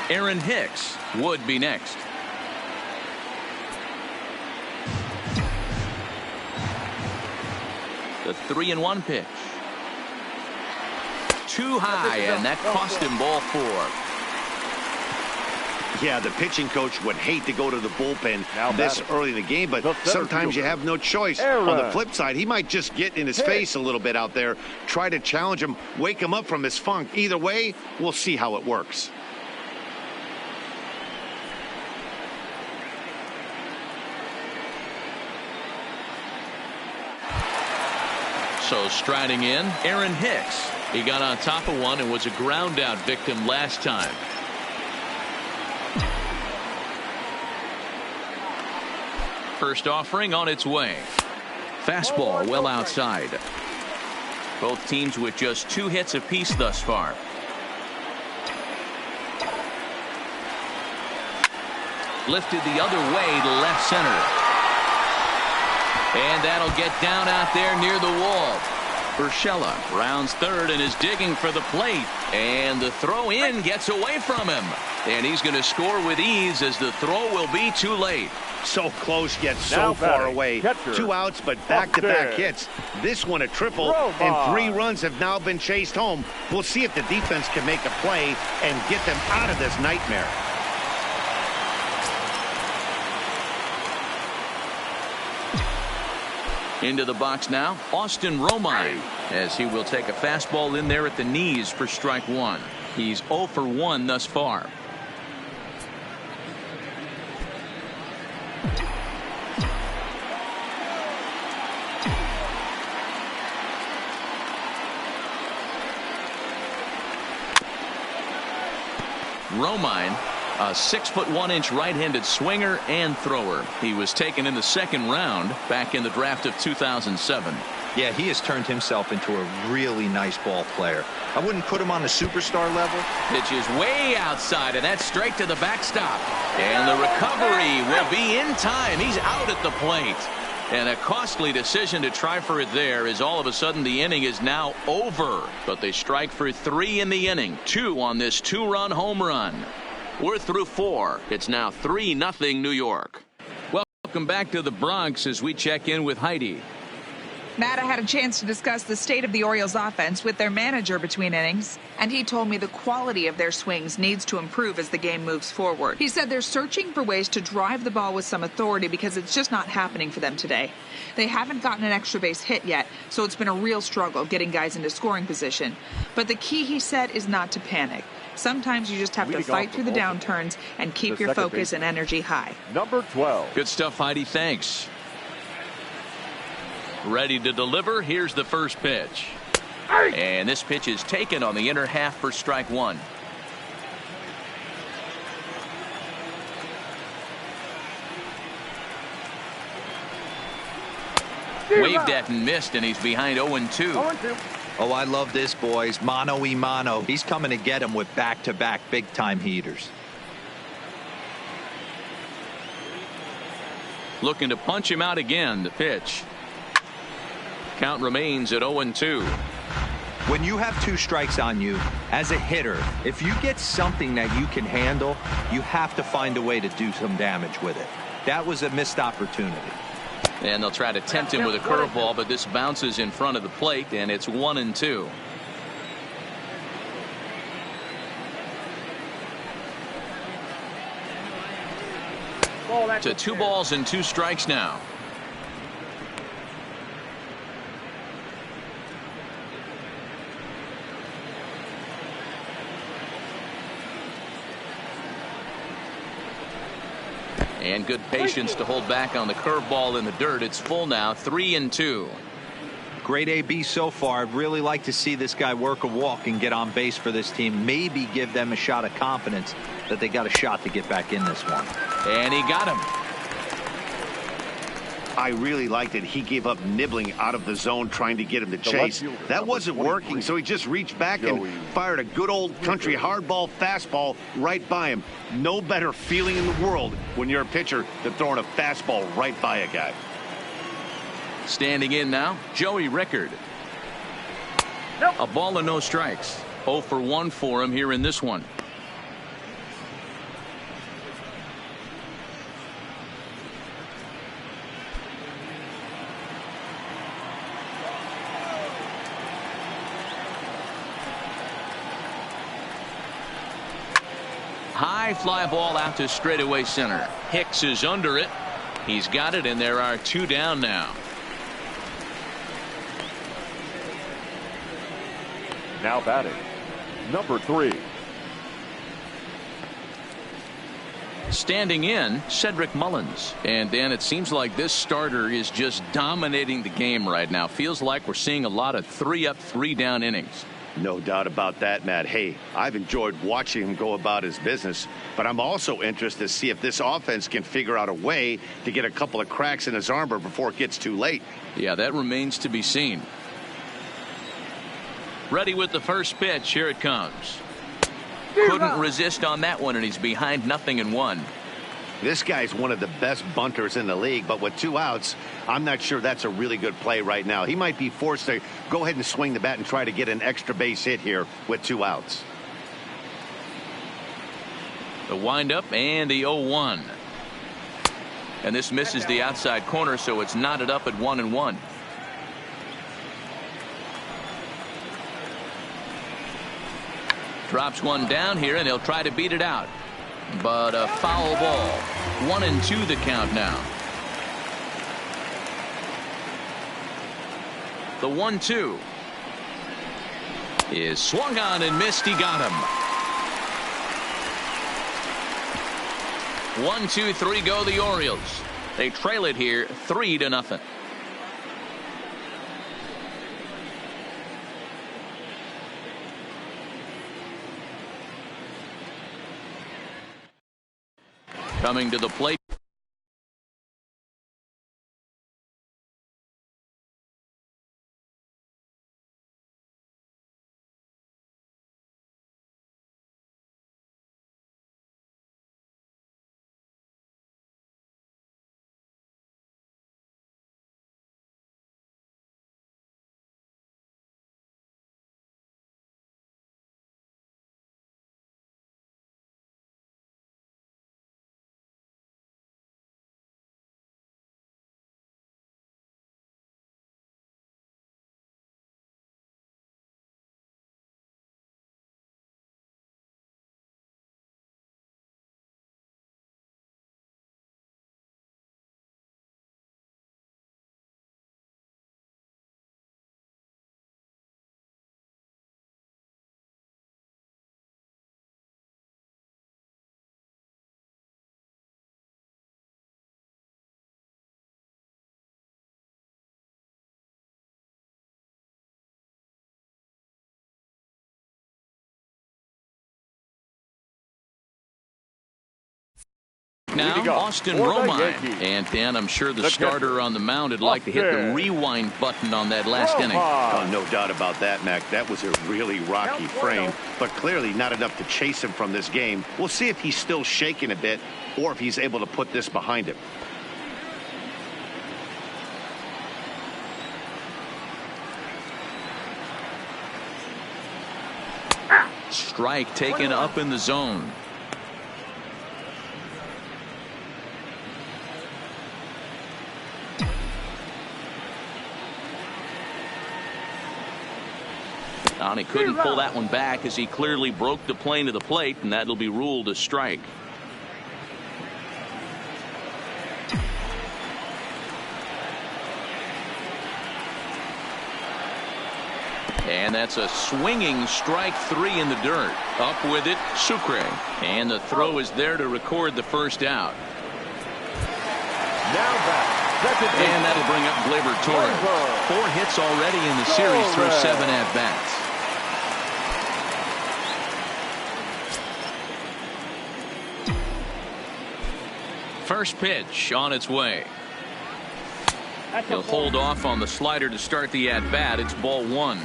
Aaron Hicks would be next. The 3-1 pitch. Too high, and that cost him ball 4. Yeah, the pitching coach would hate to go to the bullpen this early in the game, but sometimes you have no choice. On the flip side, he might just get in his face a little bit out there, try to challenge him, wake him up from his funk. Either way, we'll see how it works. So striding in, Aaron Hicks. He got on top of one and was a ground out victim last time. First offering on its way. Fastball well outside. Both teams with just 2 hits apiece thus far. Lifted the other way to left center. And that'll get down out there near the wall. Urshela rounds third and is digging for the plate. And the throw in gets away from him. And he's going to score with ease as the throw will be too late. So close yet so far away. Catcher, 2 outs but back-to-back Paxton. hits. This one a triple and 3 runs have now been chased home. We'll see if the defense can make a play and get them out of this nightmare. Into the box now, Austin Romine, as he will take a fastball in there at the knees for strike 1. He's 0 for 1 thus far. Romine, a 6'1" right-handed swinger and thrower. He was taken in the 2nd round back in the draft of 2007. Yeah, he has turned himself into a really nice ball player. I wouldn't put him on the superstar level. Pitch is way outside, and that's straight to the backstop. And the recovery will be in time. He's out at the plate. And a costly decision to try for it there, as all of a sudden the inning is now over. But they strike for 3 in the inning. 2 on this 2-run home run. We're through 4. It's now 3-0 New York. Welcome back to the Bronx as we check in with Heidi. Matt, I had a chance to discuss the state of the Orioles offense with their manager between innings, and he told me the quality of their swings needs to improve as the game moves forward. He said they're searching for ways to drive the ball with some authority because it's just not happening for them today. They haven't gotten an extra base hit yet, so it's been a real struggle getting guys into scoring position. But the key, he said, is not to panic. Sometimes you just have to fight through the downturns and keep your focus and energy high. Number 12. Good stuff, Heidi. Thanks. Ready to deliver. Here's the first pitch. And this pitch is taken on the inner half for strike 1. Waved at and missed, and he's behind 0-2. 0-2. Oh, I love this, boys. Mano-y-mano. He's coming to get him with back-to-back big-time heaters. Looking to punch him out again. The pitch. Count remains at 0-2. When you have 2 strikes on you, as a hitter, if you get something that you can handle, you have to find a way to do some damage with it. That was a missed opportunity. And they'll try to tempt him with a curveball, but this bounces in front of the plate, and it's 1-2. To 2 balls and 2 strikes now. And good patience to hold back on the curveball in the dirt. It's full now, 3-2. Great AB so far. I'd really like to see this guy work a walk and get on base for this team. Maybe give them a shot of confidence that they got a shot to get back in this one. And he got him. I really liked it. He gave up nibbling out of the zone trying to get him to chase. That wasn't working, so he just reached back and fired a good old country hardball fastball right by him. No better feeling in the world when you're a pitcher than throwing a fastball right by a guy. Standing in now, Joey Rickard. A ball and no strikes. 0 for 1 for him here in this one. High fly ball out to straightaway center. Hicks is under it. He's got it, and there are 2 down now. Now batting, number 3. Standing in, Cedric Mullins. And Dan, it seems like this starter is just dominating the game right now. Feels like we're seeing a lot of 3-up, 3-down innings. No doubt about that, Matt. Hey, I've enjoyed watching him go about his business, but I'm also interested to see if this offense can figure out a way to get a couple of cracks in his armor before it gets too late. Yeah, that remains to be seen. Ready with the first pitch. Here it comes. Couldn't resist on that one, and he's behind 0-1. This guy's one of the best bunters in the league, but with 2 outs, I'm not sure that's a really good play right now. He might be forced to go ahead and swing the bat and try to get an extra base hit here with 2 outs. The windup and the 0-1. And this misses the outside corner, so it's knotted up at 1-1. Drops one down here, and he'll try to beat it out. But a foul ball. 1-2 the count now. The 1-2 is swung on and missed. He got him. 1, 2, 3 go the Orioles. They trail it here 3-0. Coming to the plate. Now Austin Romine, and Dan, I'm sure the starter on the mound would like to hit the rewind button on that last inning. Oh, no doubt about that, Mac. That was a really rocky frame, but clearly not enough to chase him from this game. We'll see if he's still shaking a bit or if he's able to put this behind him. Strike taken up in the zone. And he couldn't pull that one back as he clearly broke the plane of the plate, and that'll be ruled a strike. And that's a swinging strike 3 in the dirt. Up with it, Sucre. And the throw is there to record the first out. And that'll bring up Gleyber Torres. 4 hits already in the series through 7 at-bats. First pitch on its way. He'll hold off on the slider to start the at-bat. It's ball 1.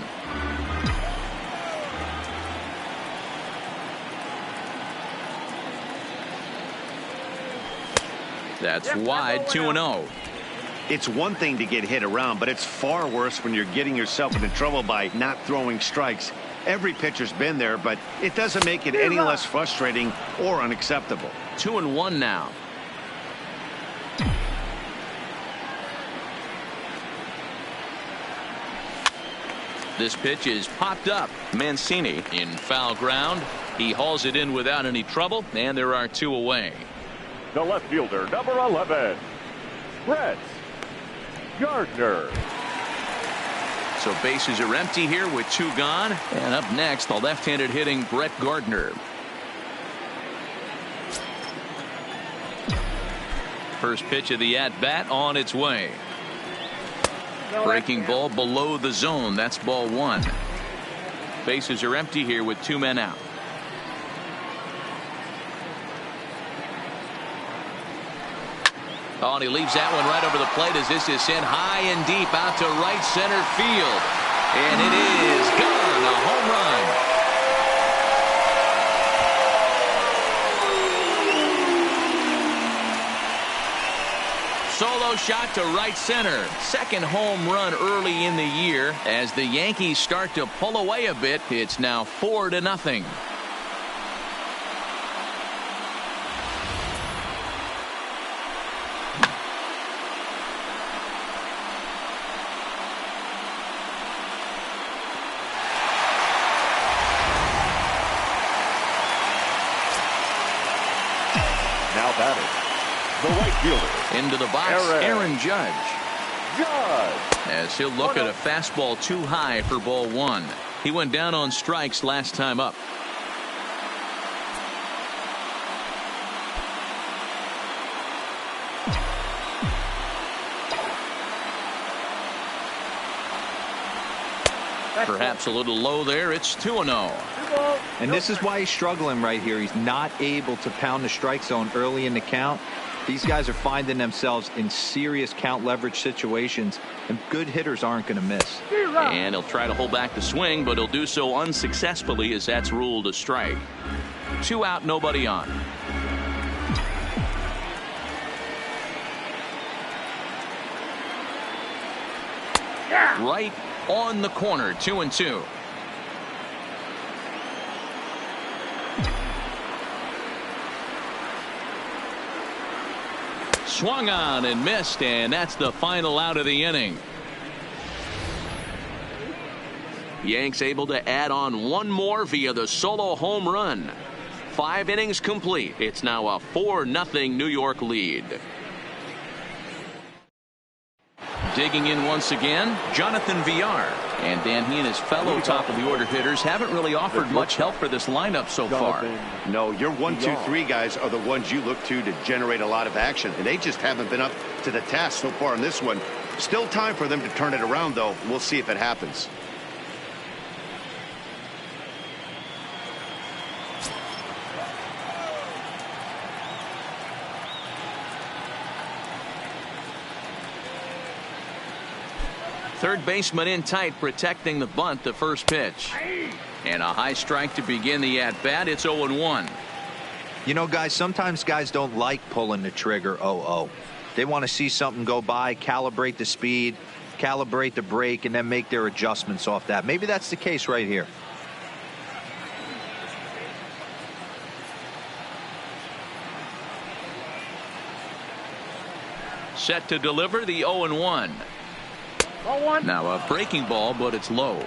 That's wide, 2-0. It's one thing to get hit around, but it's far worse when you're getting yourself into trouble by not throwing strikes. Every pitcher's been there, but it doesn't make it any less frustrating or unacceptable. 2-1 now. This pitch is popped up. Mancini in foul ground. He hauls it in without any trouble, and there are 2 away. The left fielder, number 11, Brett Gardner. So bases are empty here with 2 gone. And up next, the left-handed hitting Brett Gardner. First pitch of the at-bat on its way. Breaking ball below the zone. That's ball 1. Bases are empty here with 2 men out. Oh, and he leaves that one right over the plate as this is sent high and deep out to right center field. And it is gone. A home run. Solo shot to right center. Second home run early in the year. As the Yankees start to pull away a bit, it's now 4-0. Now batting, the right fielder. Into the box, Aaron Judge. As he'll look at a fastball too high for ball 1. He went down on strikes last time up. Perhaps a little low there. It's 2-0. And this is why he's struggling right here. He's not able to pound the strike zone early in the count. These guys are finding themselves in serious count leverage situations, and good hitters aren't going to miss. And he'll try to hold back the swing, but he'll do so unsuccessfully as that's ruled a strike. 2 out, nobody on. Right on the corner, 2-2. Swung on and missed, and that's the final out of the inning. Yanks able to add on one more via the solo home run. 5 innings complete. It's now a 4-0 New York lead. Digging in once again, Jonathan Villar. And Dan, he and his fellow top-of-the-order hitters haven't really offered much help for this lineup so far. No, your 1, 2, 3 guys are the ones you look to generate a lot of action, and they just haven't been up to the task so far in this one. Still time for them to turn it around, though. We'll see if it happens. Third baseman in tight, protecting the bunt, the first pitch. And a high strike to begin the at-bat. It's 0-1. You know, guys, sometimes guys don't like pulling the trigger 0-0. They want to see something go by, calibrate the speed, calibrate the break, and then make their adjustments off that. Maybe that's the case right here. Set to deliver the 0-1. Now a breaking ball, but it's low.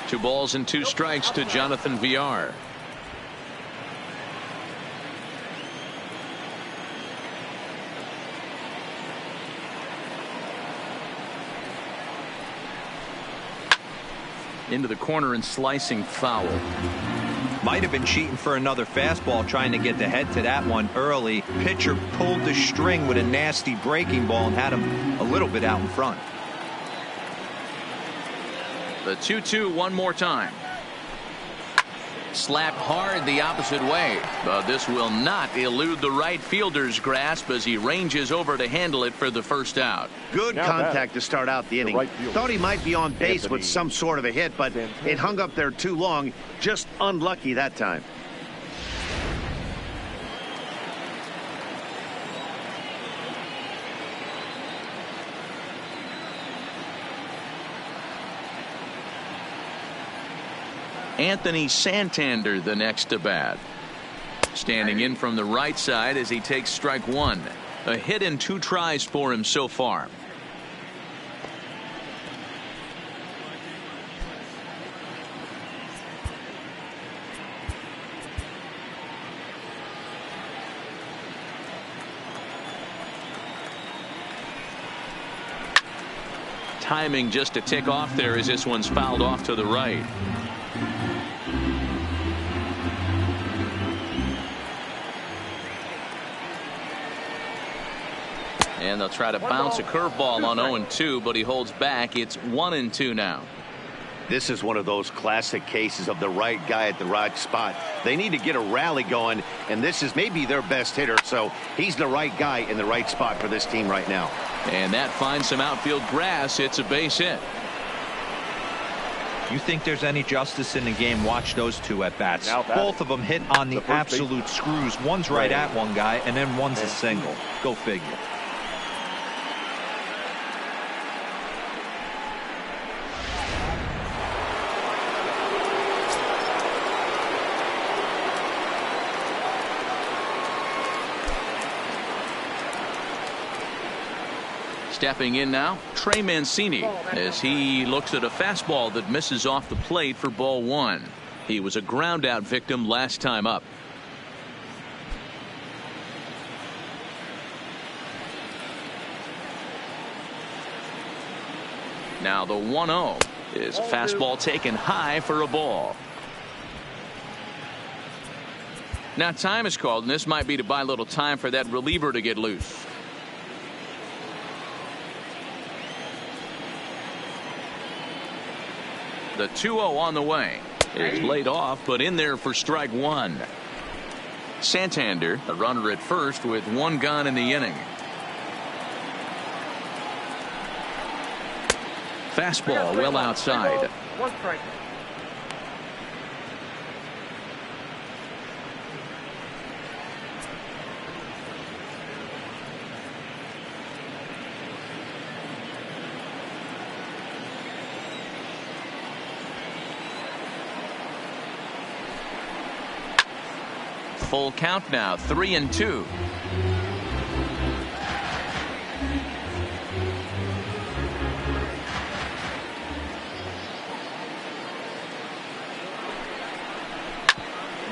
Two balls and 2 strikes to Jonathan Villar. Into the corner and slicing foul. Might have been cheating for another fastball, trying to get the head to that one early. Pitcher pulled the string with a nasty breaking ball and had him a little bit out in front. The 2-2 one more time. Slapped hard the opposite way, but this will not elude the right fielder's grasp as he ranges over to handle it for the first out. Good contact to start out the inning. Thought he might be on base with some sort of a hit, but it hung up there too long. Just unlucky that time. Anthony Santander the next to bat. Standing in from the right side as he takes strike 1. A hit and 2 tries for him so far. timing just to tick off there as this one's fouled off to the right. And they'll try to bounce a curveball on 0-2, but he holds back. It's 1-2 now. This is one of those classic cases of the right guy at the right spot. They need to get a rally going, and this is maybe their best hitter, so he's the right guy in the right spot for this team right now. And that finds some outfield grass. It's a base hit. You think there's any justice in the game? Watch those two at bats. Both of them hit on the absolute screws. One's right at one guy, and then one's a single. Go figure. Stepping in now, Trey Mancini, as he looks at a fastball that misses off the plate for ball one. He was a ground out victim last time up. Now the 1-0 is a fastball taken high for a ball. Now time is called, and this might be to buy a little time for that reliever to get loose. The 2-0 on the way is laid off, but in there for strike one. Santander, a runner at first with one gone in the inning. Fastball well outside. One strike. Full count now, 3-2.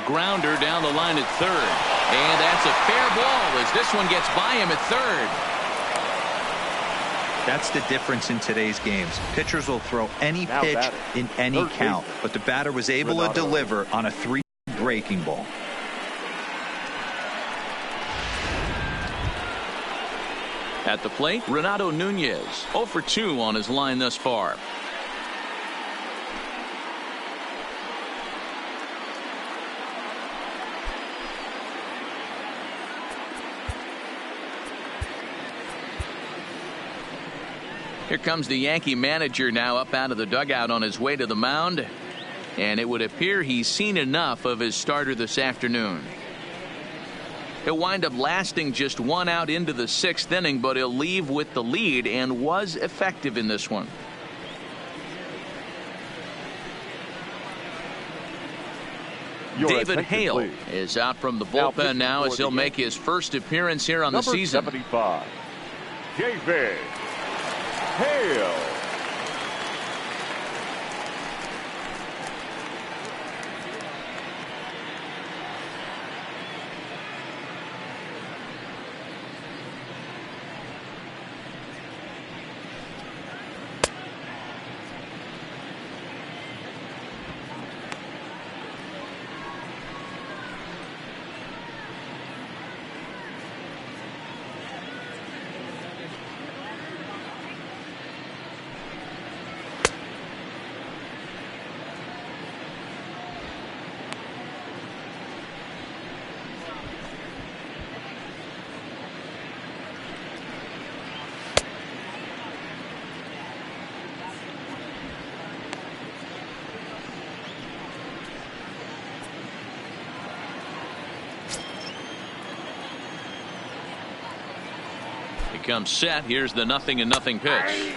Grounder down the line at third. And that's a fair ball as this one gets by him at third. That's the difference in today's games. Pitchers will throw any pitch in any count, but the batter was able to deliver on a 3 breaking ball. At the plate, Renato Nunez, 0 for 2 on his line thus far. Here comes the Yankee manager now up out of the dugout on his way to the mound. And it would appear he's seen enough of his starter this afternoon. He'll wind up lasting just 1 out into the 6th inning, but he'll leave with the lead and was effective in this one. David Hale is out from the bullpen now as he'll make his first appearance here on the season. 75, David Hale. Comes set. Here's the 0-0 pitch.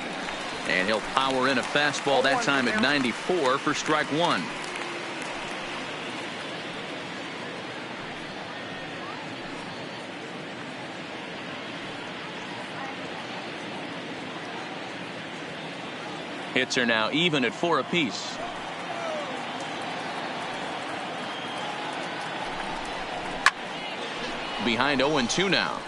And he'll power in a fastball that time at 94 for strike one. Hits are now even at 4 apiece. Behind 0-2 now.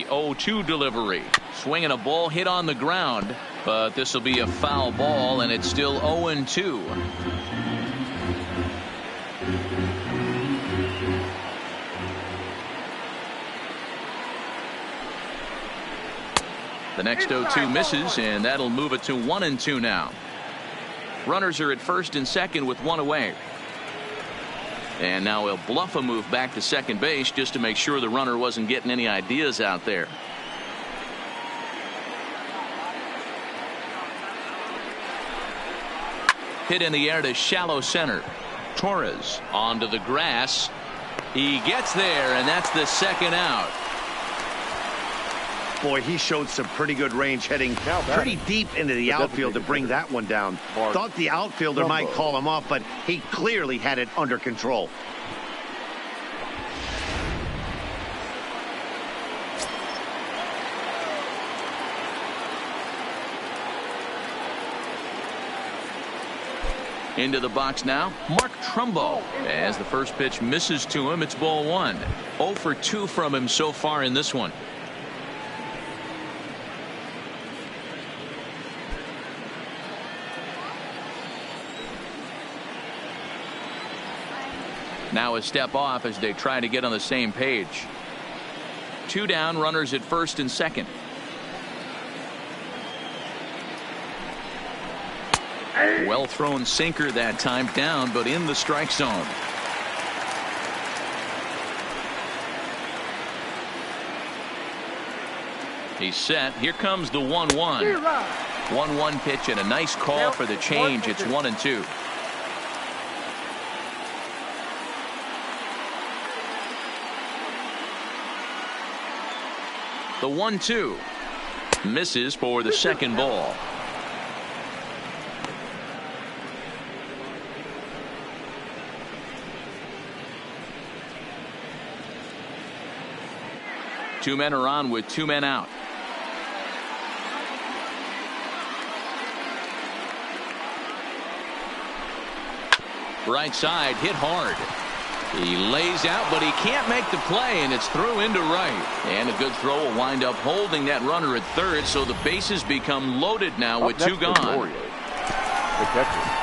0-2 delivery. Swinging a ball hit on the ground, but this will be a foul ball, and it's still 0-2. The next 0-2 misses, and that'll move it to 1-2 now. Runners are at first and second with one away. And now he'll bluff a move back to second base just to make sure the runner wasn't getting any ideas out there. Hit in the air to shallow center. Torres onto the grass. He gets there, and that's the second out. Boy, he showed some pretty good range heading pretty deep into the outfield to bring that one down. Thought the outfielder might call him off, but he clearly had it under control. Into the box now, Mark Trumbo. As the first pitch misses to him, it's ball one. 0 for 2 from him so far in this one. Now a step off as they try to get on the same page. 2 down, runners at first and second. Well thrown sinker that time, down but in the strike zone. He's set. Here comes the 1-1. 1-1 pitch and a nice call for the change. It's 1-2. The 1-2 misses for the second ball. Two men are on with 2 men out. Right side hit hard. He lays out, but he can't make the play, and it's through into right. And a good throw will wind up holding that runner at third, so the bases become loaded now with 2 gone.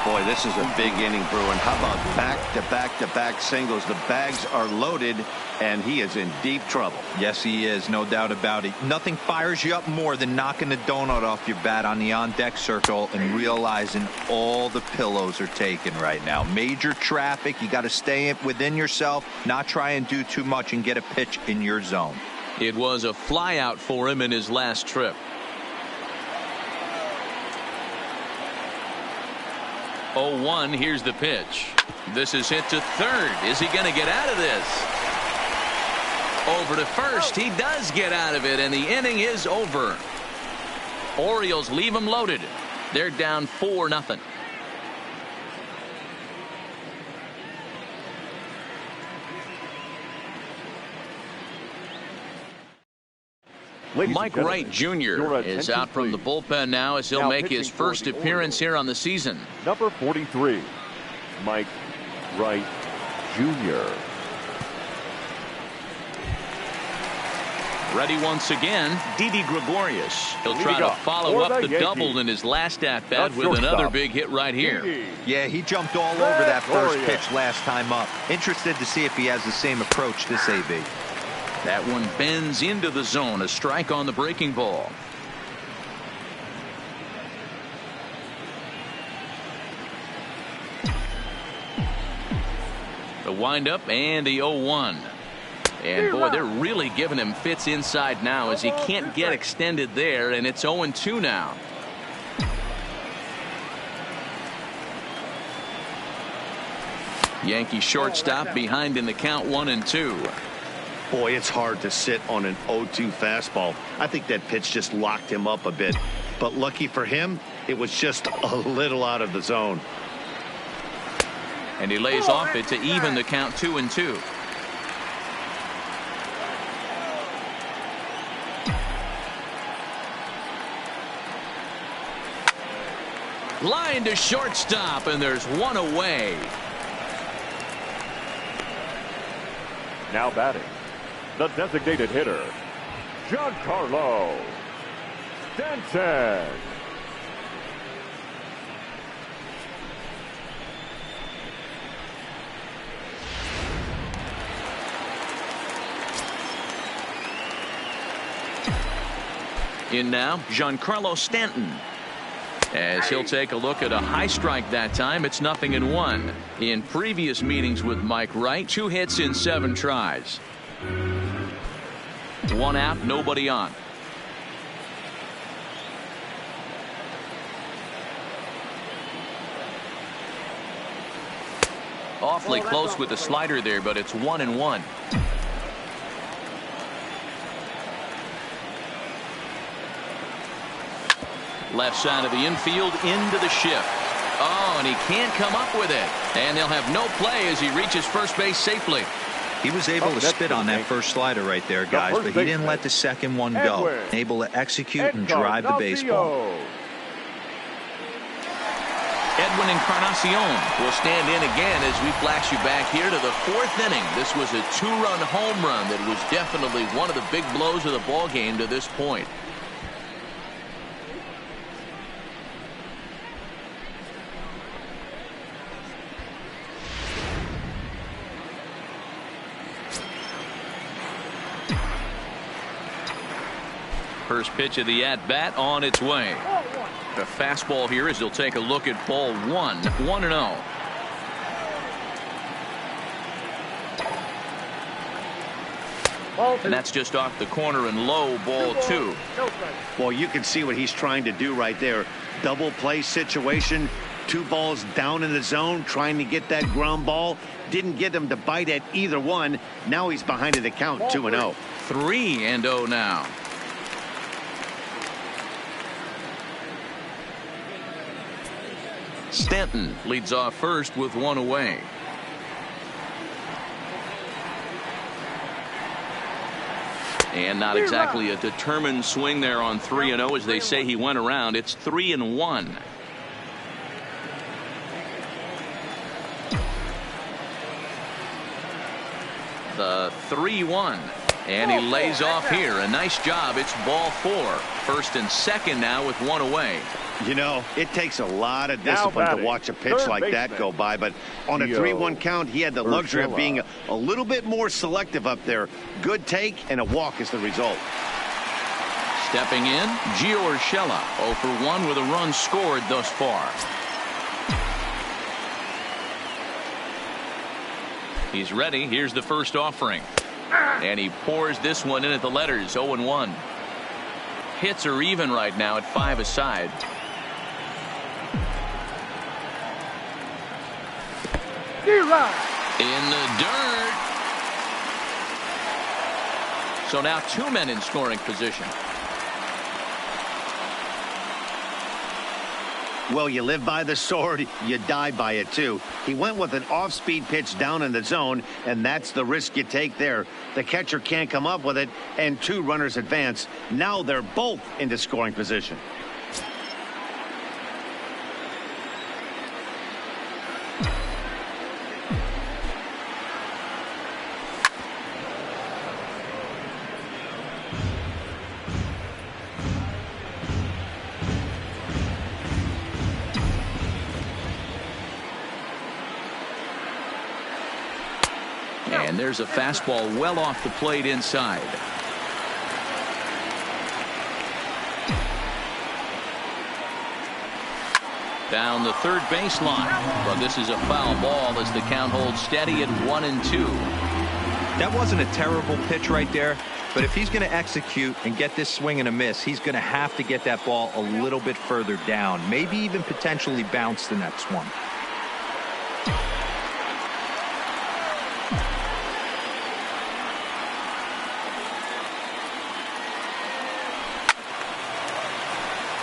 Boy, this is a big inning, Bruin. How about back-to-back-to-back singles? The bags are loaded, and he is in deep trouble. Yes, he is, no doubt about it. Nothing fires you up more than knocking the donut off your bat on the on-deck circle and realizing all the pillows are taken right now. Major traffic. You got to stay within yourself, not try and do too much and get a pitch in your zone. It was a flyout for him in his last trip. 0-1. Here's the pitch. This is hit to third. Is he going to get out of this? Over to first. He does get out of it, and the inning is over. Orioles leave him loaded. They're down 4-0. Mike Wright Jr. is out from the bullpen now as he'll make his first appearance here on the season. Number 43, Mike Wright Jr. Ready once again, Didi Gregorius. He'll try to follow up the double in his last at-bat with another big hit right here. Yeah, he jumped all over that first pitch last time up. Interested to see if he has the same approach this AB. That one bends into the zone. A strike on the breaking ball. The windup and the 0-1. And boy, they're really giving him fits inside now as he can't get extended there, and it's 0-2 now. Yankee shortstop behind in the count, 1-2. Boy, it's hard to sit on an 0-2 fastball. I think that pitch just locked him up a bit. But lucky for him, it was just a little out of the zone. And he lays off it to even the count, 2-2. Line to shortstop, and there's one away. Now batting, the designated hitter, Giancarlo Stanton. In now, Giancarlo Stanton. As he'll take a look at a high strike that time, it's 0-1. In previous meetings with Mike Wright, 2 hits in 7 tries. 1 out, nobody on. Awfully close with the slider there, but it's 1-1. Left side of the infield into the shift. Oh, and he can't come up with it. And they'll have no play as he reaches first base safely. He was able to spit on that first slider right there, guys, but he didn't let the second one go. Able to execute and drive the baseball. Edwin Encarnacion will stand in again as we flash you back here to the 4th inning. This was a 2-run home run that was definitely one of the big blows of the ball game to this point. First pitch of the at-bat on its way. The fastball here as he'll take a look at ball 1. 1-0. And that's just off the corner and low, ball 2. Well, you can see what he's trying to do right there. Double play situation. 2 balls down in the zone, trying to get that ground ball. Didn't get him to bite at either one. Now he's behind in the count, 2-0. 3-0 now. Stanton leads off first with 1 away. And not exactly a determined swing there on 3-0 as they say he went around. It's 3-1. The 3-1. And he lays off here. A nice job. It's ball 4. First and second now with 1 away. You know, it takes a lot of discipline to watch a pitch like that go by, but on a 3-1 count, he had the luxury of being a little bit more selective up there. Good take and a walk is the result. Stepping in, Gio Urshela, 0 for 1 with a run scored thus far. He's ready. Here's the first offering. And he pours this one in at the letters, 0-1. Hits are even right now at 5 aside. In the dirt. So now 2 men in scoring position. Well, you live by the sword, you die by it too. He went with an off-speed pitch down in the zone, and that's the risk you take there. The catcher can't come up with it, and 2 runners advance. Now they're both into scoring position. And there's a fastball well off the plate inside. Down the third baseline. But this is a foul ball as the count holds steady at 1-2. That wasn't a terrible pitch right there, but if he's going to execute and get this swing and a miss, he's going to have to get that ball a little bit further down, maybe even potentially bounce the next one.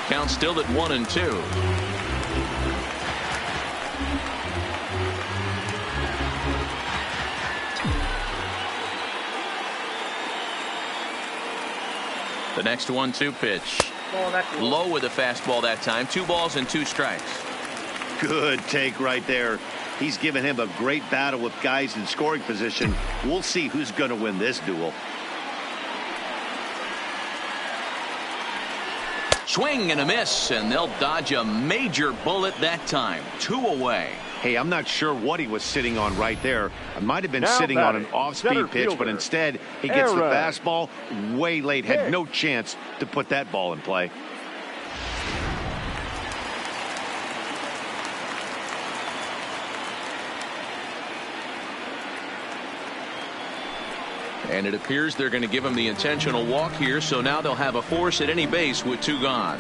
Count still at 1-2. The next 1-2 pitch. Low with a fastball that time. 2 balls and 2 strikes. Good take right there. He's given him a great battle with guys in scoring position. We'll see who's going to win this duel. Swing and a miss, and they'll dodge a major bullet that time. 2 away. Hey, I'm not sure what he was sitting on right there. It might have been sitting on an off-speed pitch, but instead he gets the fastball way late. Had no chance to put that ball in play. And it appears they're going to give him the intentional walk here, so now they'll have a force at any base with 2 gone.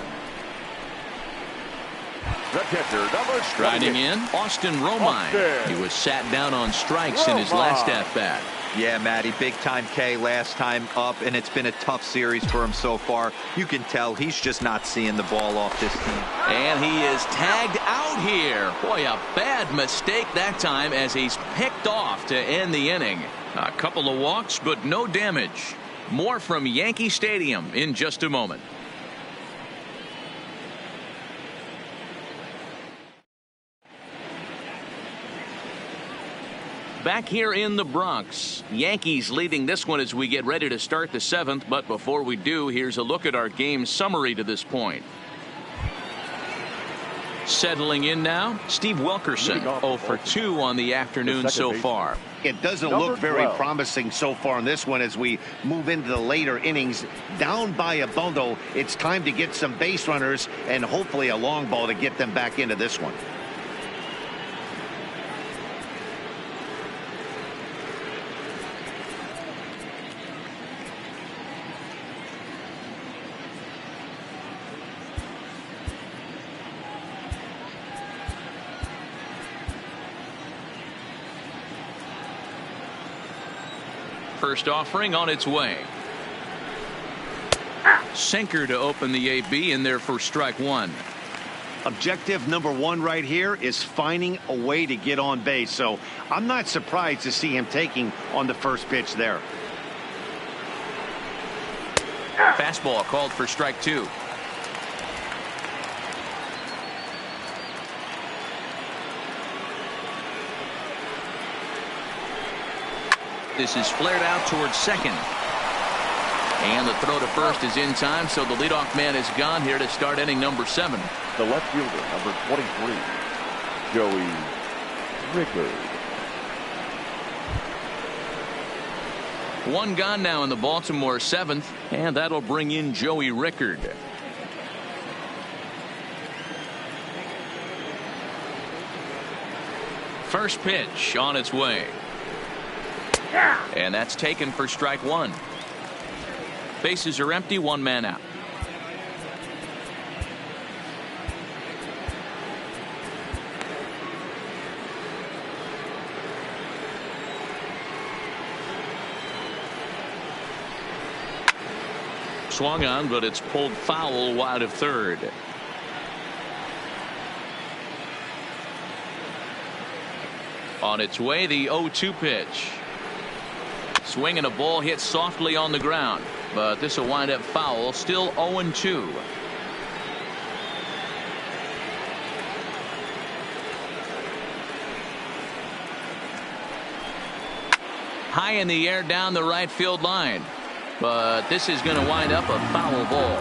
The catcher, number Striding in, Austin Romine. He was sat down on strikes in his last at-bat. Yeah, Matty, big-time K last time up, and it's been a tough series for him so far. You can tell he's just not seeing the ball off this team. And he is tagged out here. Boy, a bad mistake that time as he's picked off to end the inning. A couple of walks, but no damage. More from Yankee Stadium in just a moment. Back here in the Bronx, Yankees leading this one as we get ready to start the 7th. But before we do, here's a look at our game summary to this point. Settling in now, Steve Wilkerson, 0 for 2 on the afternoon so far. It doesn't look very promising so far in this one as we move into the later innings. Down by a bundle, it's time to get some base runners and hopefully a long ball to get them back into this one. First offering on its way. Sinker to open the AB in there for strike 1. Objective number 1 right here is finding a way to get on base. So I'm not surprised to see him taking on the first pitch there. Fastball called for strike 2. This is flared out towards second. And the throw to first is in time, so the leadoff man is gone here to start inning number 7. The left fielder, number 23, Joey Rickard. 1 gone now in the Baltimore 7th, and that'll bring in Joey Rickard. First pitch on its way. And that's taken for strike 1. Bases are empty, 1 man out. Swung on, but it's pulled foul wide of third. On its way, the 0-2 pitch. Swing and a ball hit softly on the ground, but this will wind up foul. Still 0-2. High in the air down the right field line, but this is going to wind up a foul ball.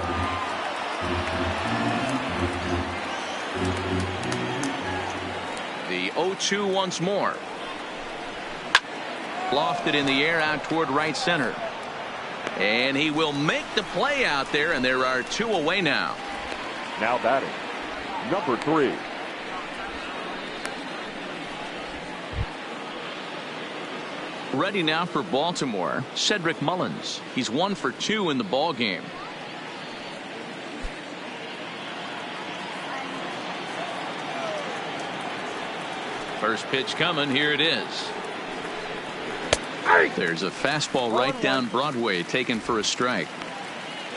The 0-2 once more. Lofted in the air out toward right center. And he will make the play out there, and there are 2 away now. Now batting, number 3. Ready now for Baltimore, Cedric Mullins. He's 1 for 2 in the ball game. First pitch coming. Here it is. There's a fastball right down Broadway, taken for a strike.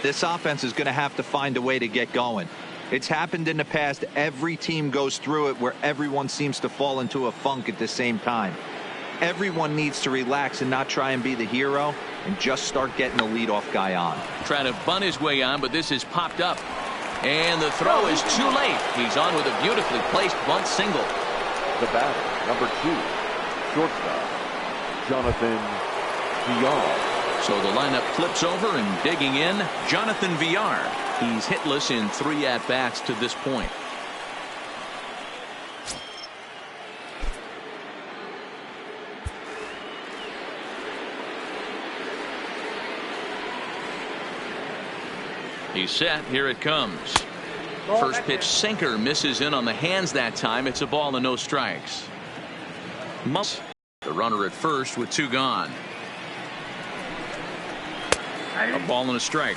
This offense is going to have to find a way to get going. It's happened in the past. Every team goes through it where everyone seems to fall into a funk at the same time. Everyone needs to relax and not try and be the hero and just start getting the leadoff guy on. Trying to bunt his way on, but this is popped up. And the throw is too late. He's on with a beautifully placed bunt single. The batter, number 2, shortstop, Jonathan Villar. So the lineup flips over, and digging in, Jonathan Villar. He's hitless in 3 at-bats to this point. He's set. Here it comes. First pitch sinker misses in on the hands that time. It's a ball and no strikes. The runner at first with 2 gone. A ball and a strike.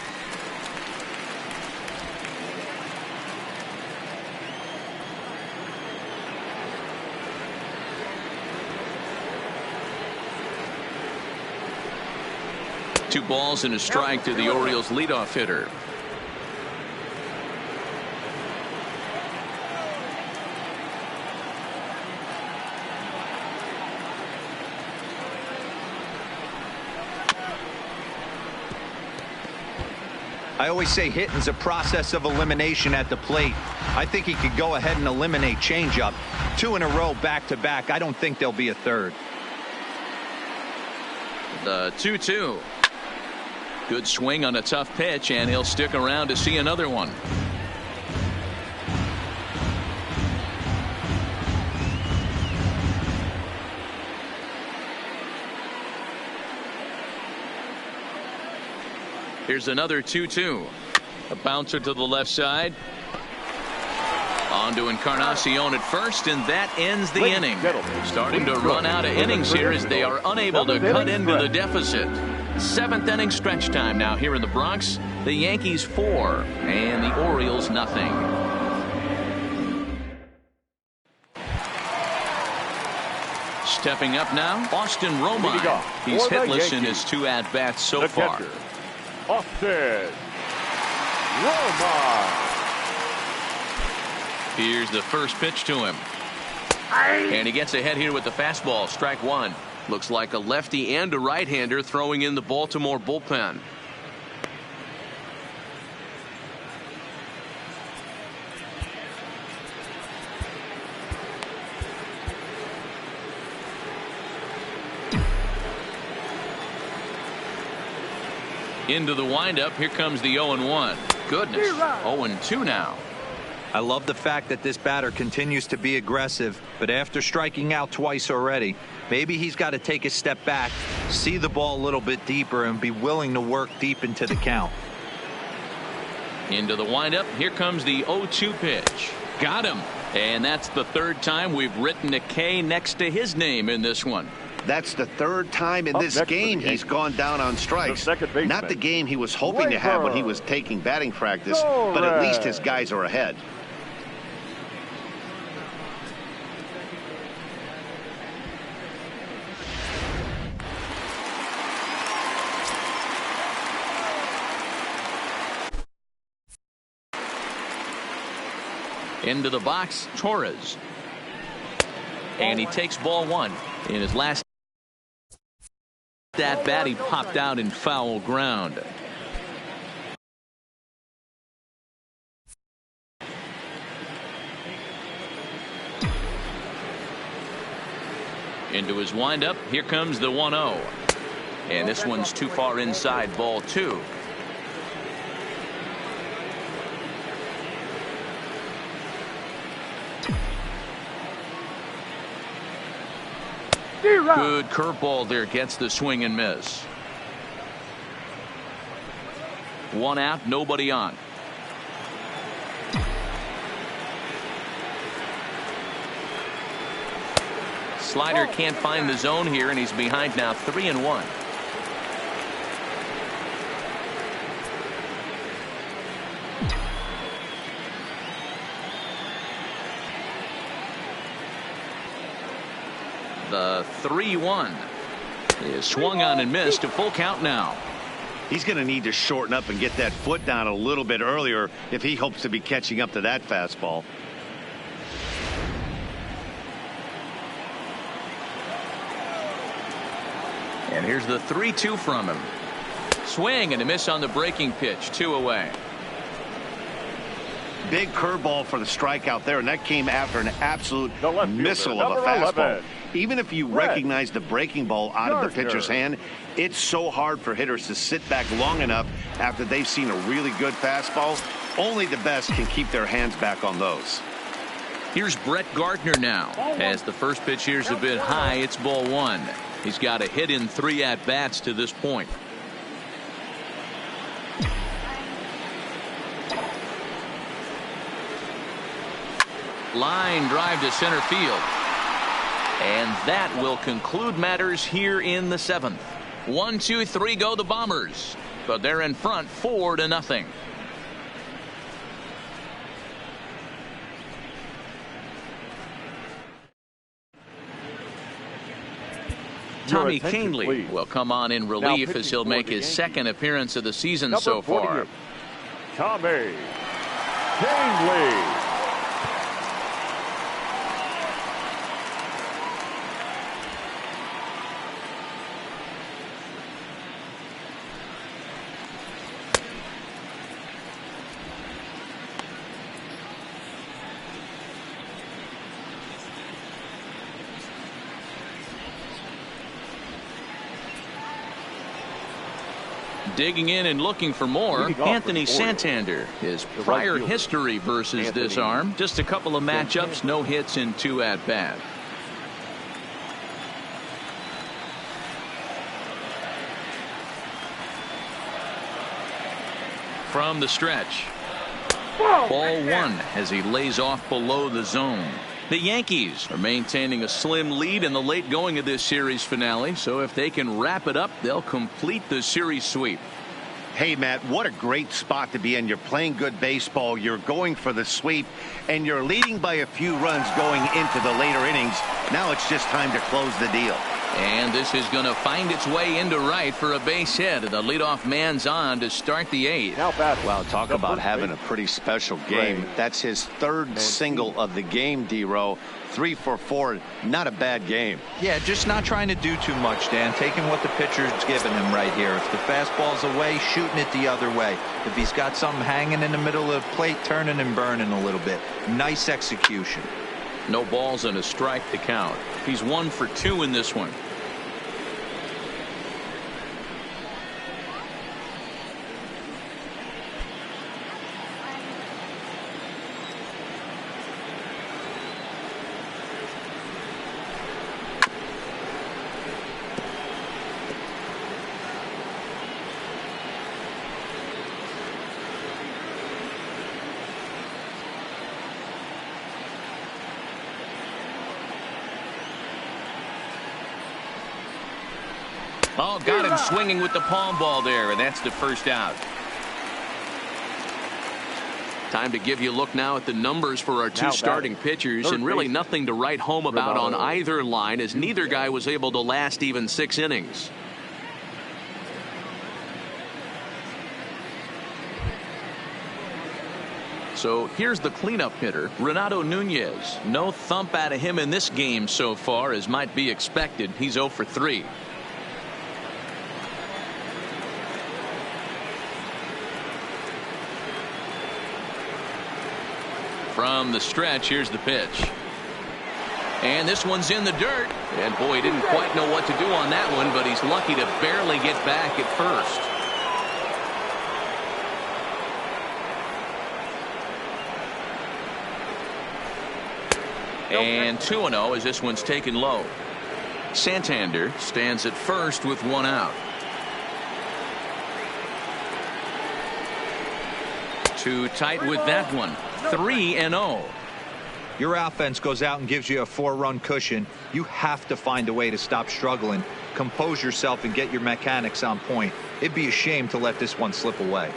Two balls and a strike to the Orioles leadoff hitter. I always say hitting's a process of elimination at the plate. I think he could go ahead and eliminate changeup. 2 in a row back to back. I don't think there'll be a third. The 2-2. Good swing on a tough pitch, and he'll stick around to see another one. Here's another 2-2. A bouncer to the left side. On to Encarnacion at first, and that ends the inning. Starting to run out of innings here as they are unable to cut into the deficit. 7th inning stretch time now here in the Bronx. The Yankees 4 and the Orioles nothing. Stepping up now, Austin Romine. He's hitless in his 2 at-bats so far. Austin Romine. Here's the first pitch to him. And he gets ahead here with the fastball. Strike 1. Looks like a lefty and a right-hander throwing in the Baltimore bullpen. Into the windup. Here comes the 0-1. Goodness. 0-2 now. I love the fact that this batter continues to be aggressive, but after striking out twice already, maybe he's got to take a step back, see the ball a little bit deeper, and be willing to work deep into the count. Into the windup. Here comes the 0-2 pitch. Got him. And that's the 3rd time we've written a K next to his name in this one. That's the 3rd time in this game he's gone down on strikes. Not the game he was hoping to have when he was taking batting practice, but at least his guys are ahead. Into the box, Torres. And he takes ball 1. In his last at bat, he popped out in foul ground. Into his windup. Here comes the 1-0. And this one's too far inside, ball 2. Good curveball there, gets the swing and miss. 1 out, nobody on. Slider can't find the zone here, and he's behind now 3-1. The 3-1 is swung on and missed. A full count now. He's going to need to shorten up and get that foot down a little bit earlier if he hopes to be catching up to that fastball. And here's the 3-2 from him. Swing and a miss on the breaking pitch. 2 away. Big curveball for the strikeout there, and that came after an absolute missile of a fastball. Even if you recognize the breaking ball out of the pitcher's hand, it's so hard for hitters to sit back long enough after they've seen a really good fastball. Only the best can keep their hands back on those. Here's Brett Gardner now. As the first pitch here's a bit high, it's ball 1. He's got a hit in 3 at-bats to this point. Line drive to center field. And that will conclude matters here in the 7th. 1, 2, 3 go the Bombers. But they're in front 4-0. Tommy Kahnle will come on in relief as he'll make his second appearance of the season so far. Tommy Kahnle. Digging in and looking for more, Anthony Santander. His prior history versus this arm, just a couple of matchups, no hits in 2 at-bats. From the stretch. Ball 1 as he lays off below the zone. The Yankees are maintaining a slim lead in the late going of this series finale, so if they can wrap it up, they'll complete the series sweep. Hey, Matt, what a great spot to be in. You're playing good baseball, you're going for the sweep, and you're leading by a few runs going into the later innings. Now it's just time to close the deal. And this is going to find its way into right for a base hit. The leadoff man's on to start the 8th. Wow, talk about having a pretty special game. That's his 3rd single of the game, D-Row. 3 for 4, not a bad game. Yeah, just not trying to do too much, Dan. Taking what the pitcher's giving him right here. If the fastball's away, shooting it the other way. If he's got something hanging in the middle of the plate, turning and burning a little bit. Nice execution. No balls and a strike to count. He's 1 for 2 in this one. Oh, got him swinging with the palm ball there, and that's the first out. Time to give you a look now at the numbers for our 2 starting pitchers, and really nothing to write home about on either line, as neither guy was able to last even 6 innings. So here's the cleanup hitter, Renato Nunez. No thump out of him in this game so far, as might be expected. He's 0 for 3. From the stretch, here's the pitch. And this one's in the dirt. And boy, he didn't quite know what to do on that one, but he's lucky to barely get back at first. And 2-0 as this one's taken low. Santander stands at first with 1 out. Too tight with that one. 3-0. Your offense goes out and gives you a 4-run cushion. You have to find a way to stop struggling, compose yourself, and get your mechanics on point. It'd be a shame to let this one slip away.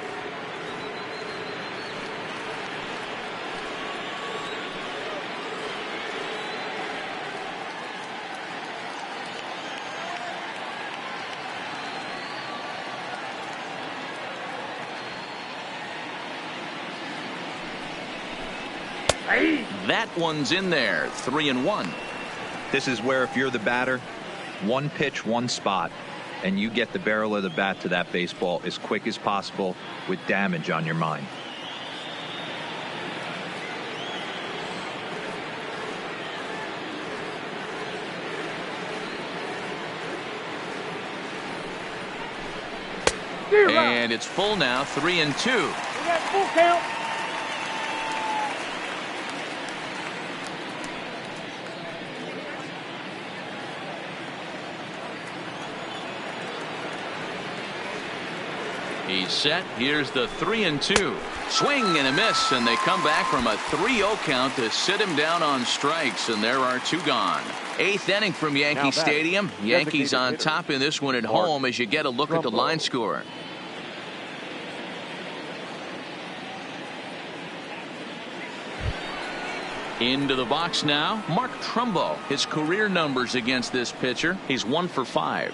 That one's in there. 3-1. This is where, if you're the batter, 1 pitch, 1 spot, and you get the barrel of the bat to that baseball as quick as possible with damage on your mind. And it's full now, 3-2. We got full count. He's set. Here's the 3-2. Swing and a miss, and they come back from a 3-0 count to sit him down on strikes, and there are 2 gone. 8th inning from Yankee Stadium. Yankees on top in this one at home as you get a look at the line score. Into the box now, Mark Trumbo. His career numbers against this pitcher, he's 1 for 5.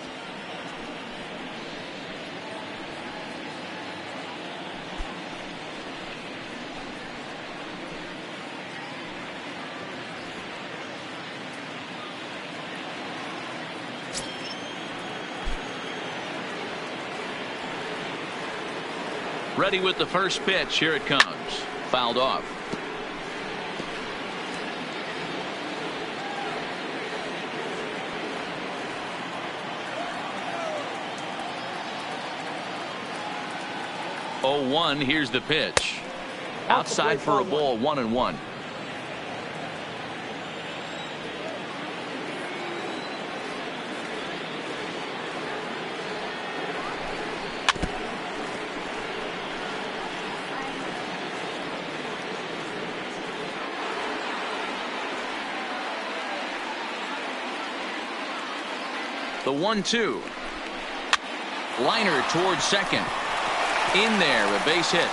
Ready with the first pitch. Here it comes. Fouled off. Oh, 1. Here's the pitch. Outside for a ball, 1-1. The 1-2. Liner towards second. In there, a base hit.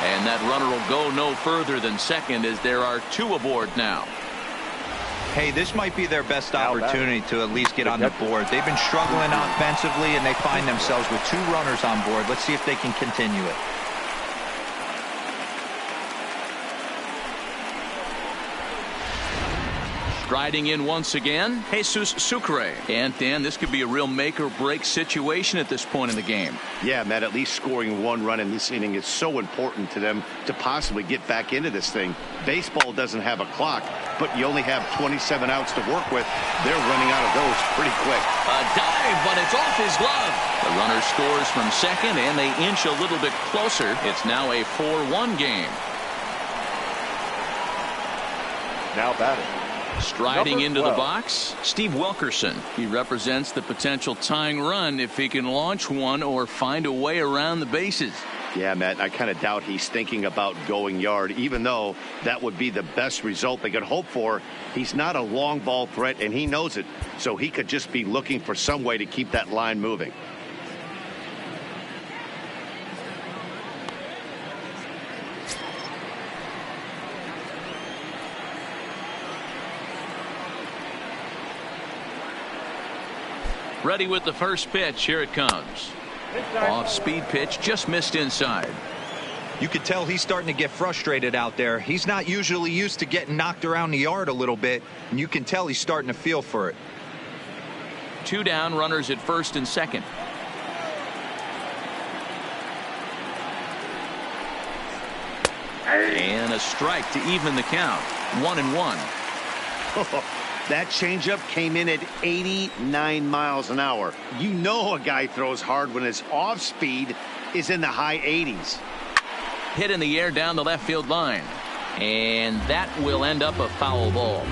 And that runner will go no further than second as there are 2 aboard now. Hey, this might be their best opportunity to at least get on the board. They've been struggling offensively, and they find themselves with 2 runners on board. Let's see if they can continue it. Striding in once again, Jesus Sucre. And Dan, this could be a real make or break situation at this point in the game. Yeah, Matt, at least scoring 1 run in this inning is so important to them to possibly get back into this thing. Baseball doesn't have a clock, but you only have 27 outs to work with. They're running out of those pretty quick. A dive, but it's off his glove. The runner scores from second, and they inch a little bit closer. It's now a 4-1 game. Now batting. Striding into the box, Steve Wilkerson. He represents the potential tying run if he can launch one or find a way around the bases. Yeah, Matt, I kind of doubt he's thinking about going yard, even though that would be the best result they could hope for. He's not a long ball threat, and he knows it, so he could just be looking for some way to keep that line moving. Ready with the first pitch. Here it comes. Off speed pitch, just missed inside. You could tell he's starting to get frustrated out there. He's not usually used to getting knocked around the yard a little bit, and you can tell he's starting to feel for it. 2 down, runners at first and second. And a strike to even the count. 1-1. That changeup came in at 89 miles an hour. You know a guy throws hard when his off speed is in the high 80s. Hit in the air down the left field line. And that will end up a foul ball.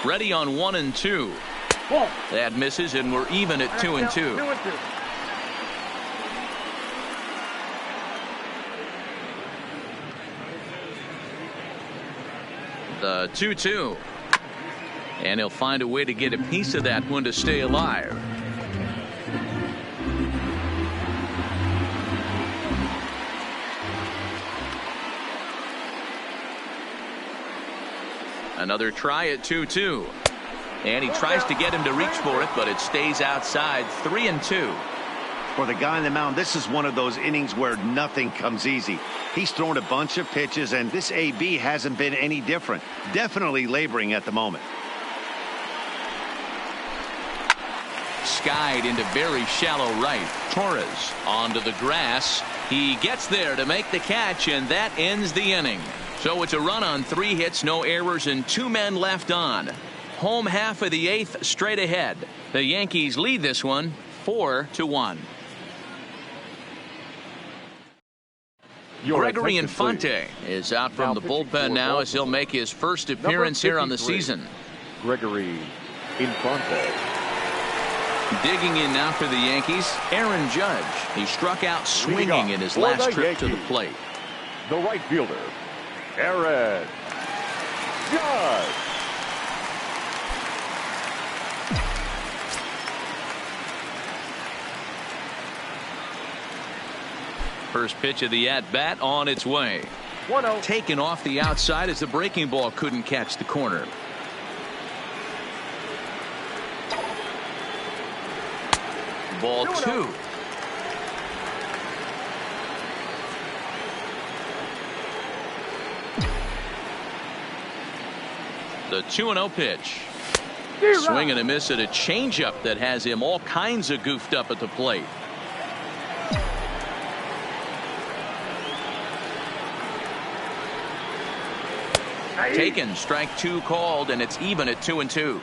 Ready on 1-2. That misses, and we're even at 2-2. The 2-2. And he'll find a way to get a piece of that one to stay alive. Another try at 2-2. And he tries to get him to reach for it, but it stays outside. 3-2. For the guy on the mound, this is one of those innings where nothing comes easy. He's thrown a bunch of pitches, and this AB hasn't been any different. Definitely laboring at the moment. Skied into very shallow right. Torres onto the grass. He gets there to make the catch, and that ends the inning. So it's a run on 3 hits, no errors, and 2 men left on. Home half of the 8th straight ahead. The Yankees lead this one 4-1. Gregory Infante is out from the bullpen now as he'll make his first appearance here on the season. Gregory Infante. Digging in now for the Yankees, Aaron Judge. He struck out swinging in his last trip to the plate. The right fielder, Aaron Judge. First pitch of the at-bat on its way. 1-0. Taken off the outside as the breaking ball couldn't catch the corner. Ball 2. The 2-0 pitch. Swing and a miss at a changeup that has him all kinds of goofed up at the plate. Taken, strike 2 called, and it's even at 2-2.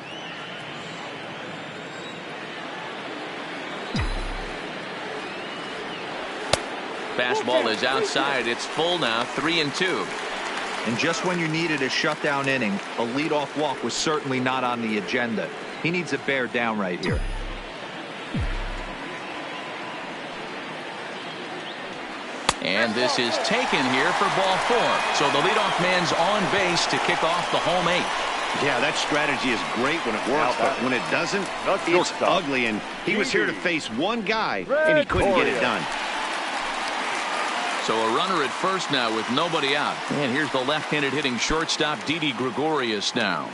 Fastball is outside. It's full now, 3-2. And just when you needed a shutdown inning, a leadoff walk was certainly not on the agenda. He needs to bear down right here. And this is taken here for ball 4. So the leadoff man's on base to kick off the home 8th. Yeah, that strategy is great when it works, but when it doesn't, it's ugly. And he was here to face one guy, and he couldn't get it done. So a runner at first now with nobody out. And here's the left-handed hitting shortstop, Didi Gregorius now.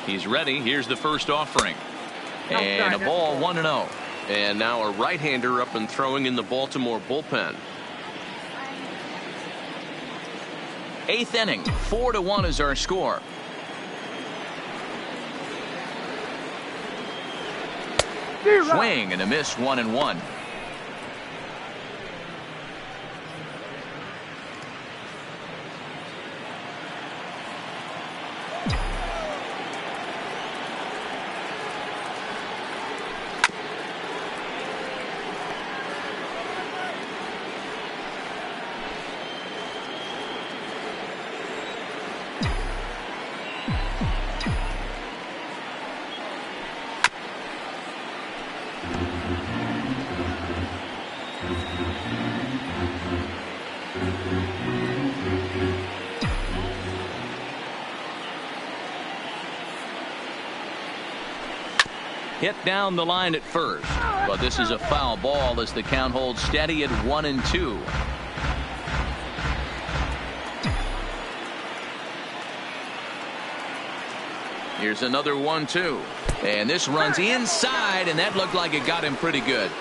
He's ready. Here's the first offering. And a ball 1-0. And now a right-hander up and throwing in the Baltimore bullpen. 8th inning, 4-1 is our score. Swing and a miss, 1-1. Hit down the line at first, but this is a foul ball as the count holds steady at 1-2. Here's another 1-2, and this runs inside, and that looked like it got him pretty good.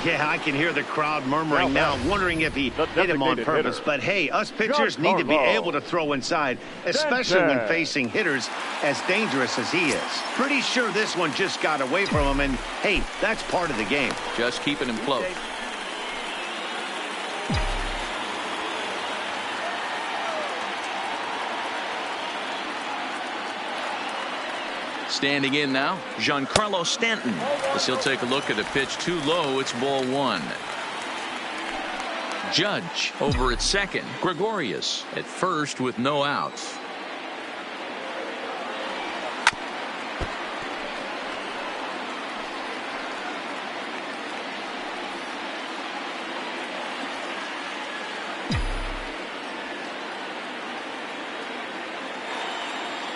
Yeah, I can hear the crowd murmuring now, wondering if he hit him on purpose. But hey, us pitchers need to be able to throw inside, especially when facing hitters as dangerous as he is. Pretty sure this one just got away from him, and hey, that's part of the game. Just keeping him close. Standing in now, Giancarlo Stanton. As he'll take a look at a pitch too low. It's ball 1. Judge over at second. Gregorius at first with no outs.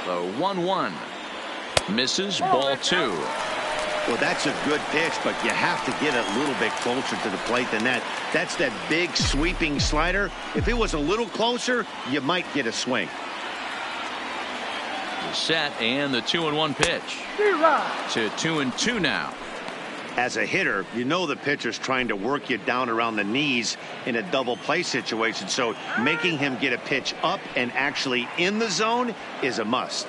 The 1-1. Misses, ball 2. Well, that's a good pitch, but you have to get it a little bit closer to the plate than that. That's that big sweeping slider. If it was a little closer, you might get a swing. The set and the 2-1 pitch. To 2-2 now. As a hitter, you know the pitcher's trying to work you down around the knees in a double play situation, so making him get a pitch up and actually in the zone is a must.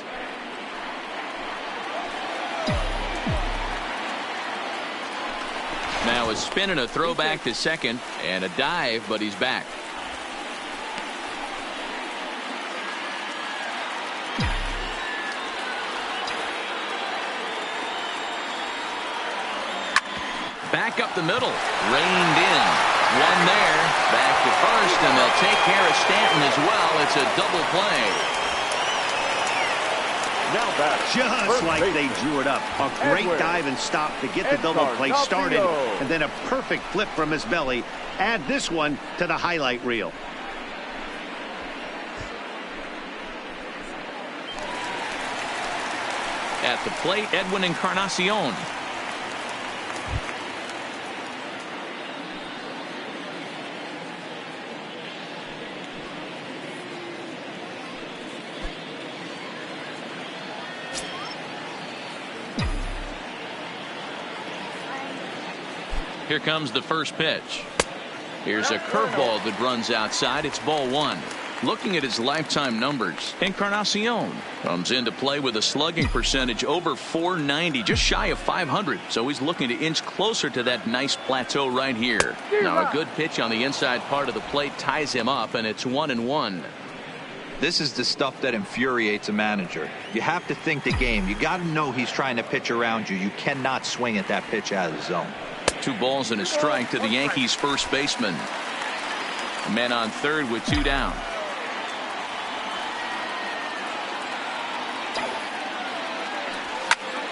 Now a spin and a throw back to second and a dive, but he's back. Back up the middle, reined in. One there, back to first, and they'll take care of Stanton as well. It's a double play. Now back. Just like they drew it up. A great dive and stop to get the double play started, and then a perfect flip from his belly. Add this one to the highlight reel. At the plate, Edwin Encarnacion. Here comes the first pitch. Here's a curveball that runs outside. It's ball one. Looking at his lifetime numbers, Encarnacion comes into play with a slugging percentage over .490, just shy of .500. So he's looking to inch closer to that nice plateau right here. Now a good pitch on the inside part of the plate ties him up, and it's 1-1. This is the stuff that infuriates a manager. You have to think the game. You got to know he's trying to pitch around you. You cannot swing at that pitch out of the zone. 2 balls and a strike to the Yankees first baseman. Men on third with 2 down.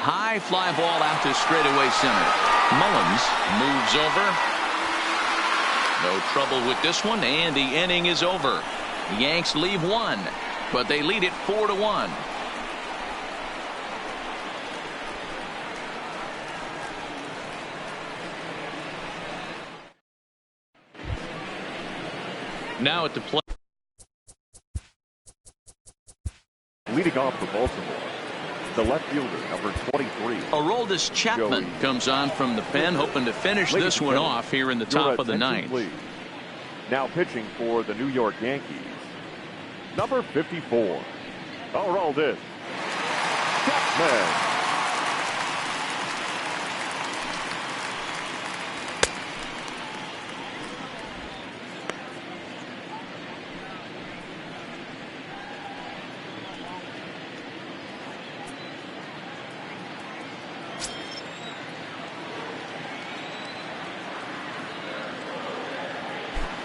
High fly ball out to straightaway center. Mullins moves over. No trouble with this one, and the inning is over. The Yanks leave 1, but they lead it 4-1. Now at the plate. Leading off for Baltimore, the left fielder, number 23. Aroldis Chapman comes on from the pen, hoping to finish this one off here in the top of the ninth. Please. Now pitching for the New York Yankees, number 54, Aroldis Chapman.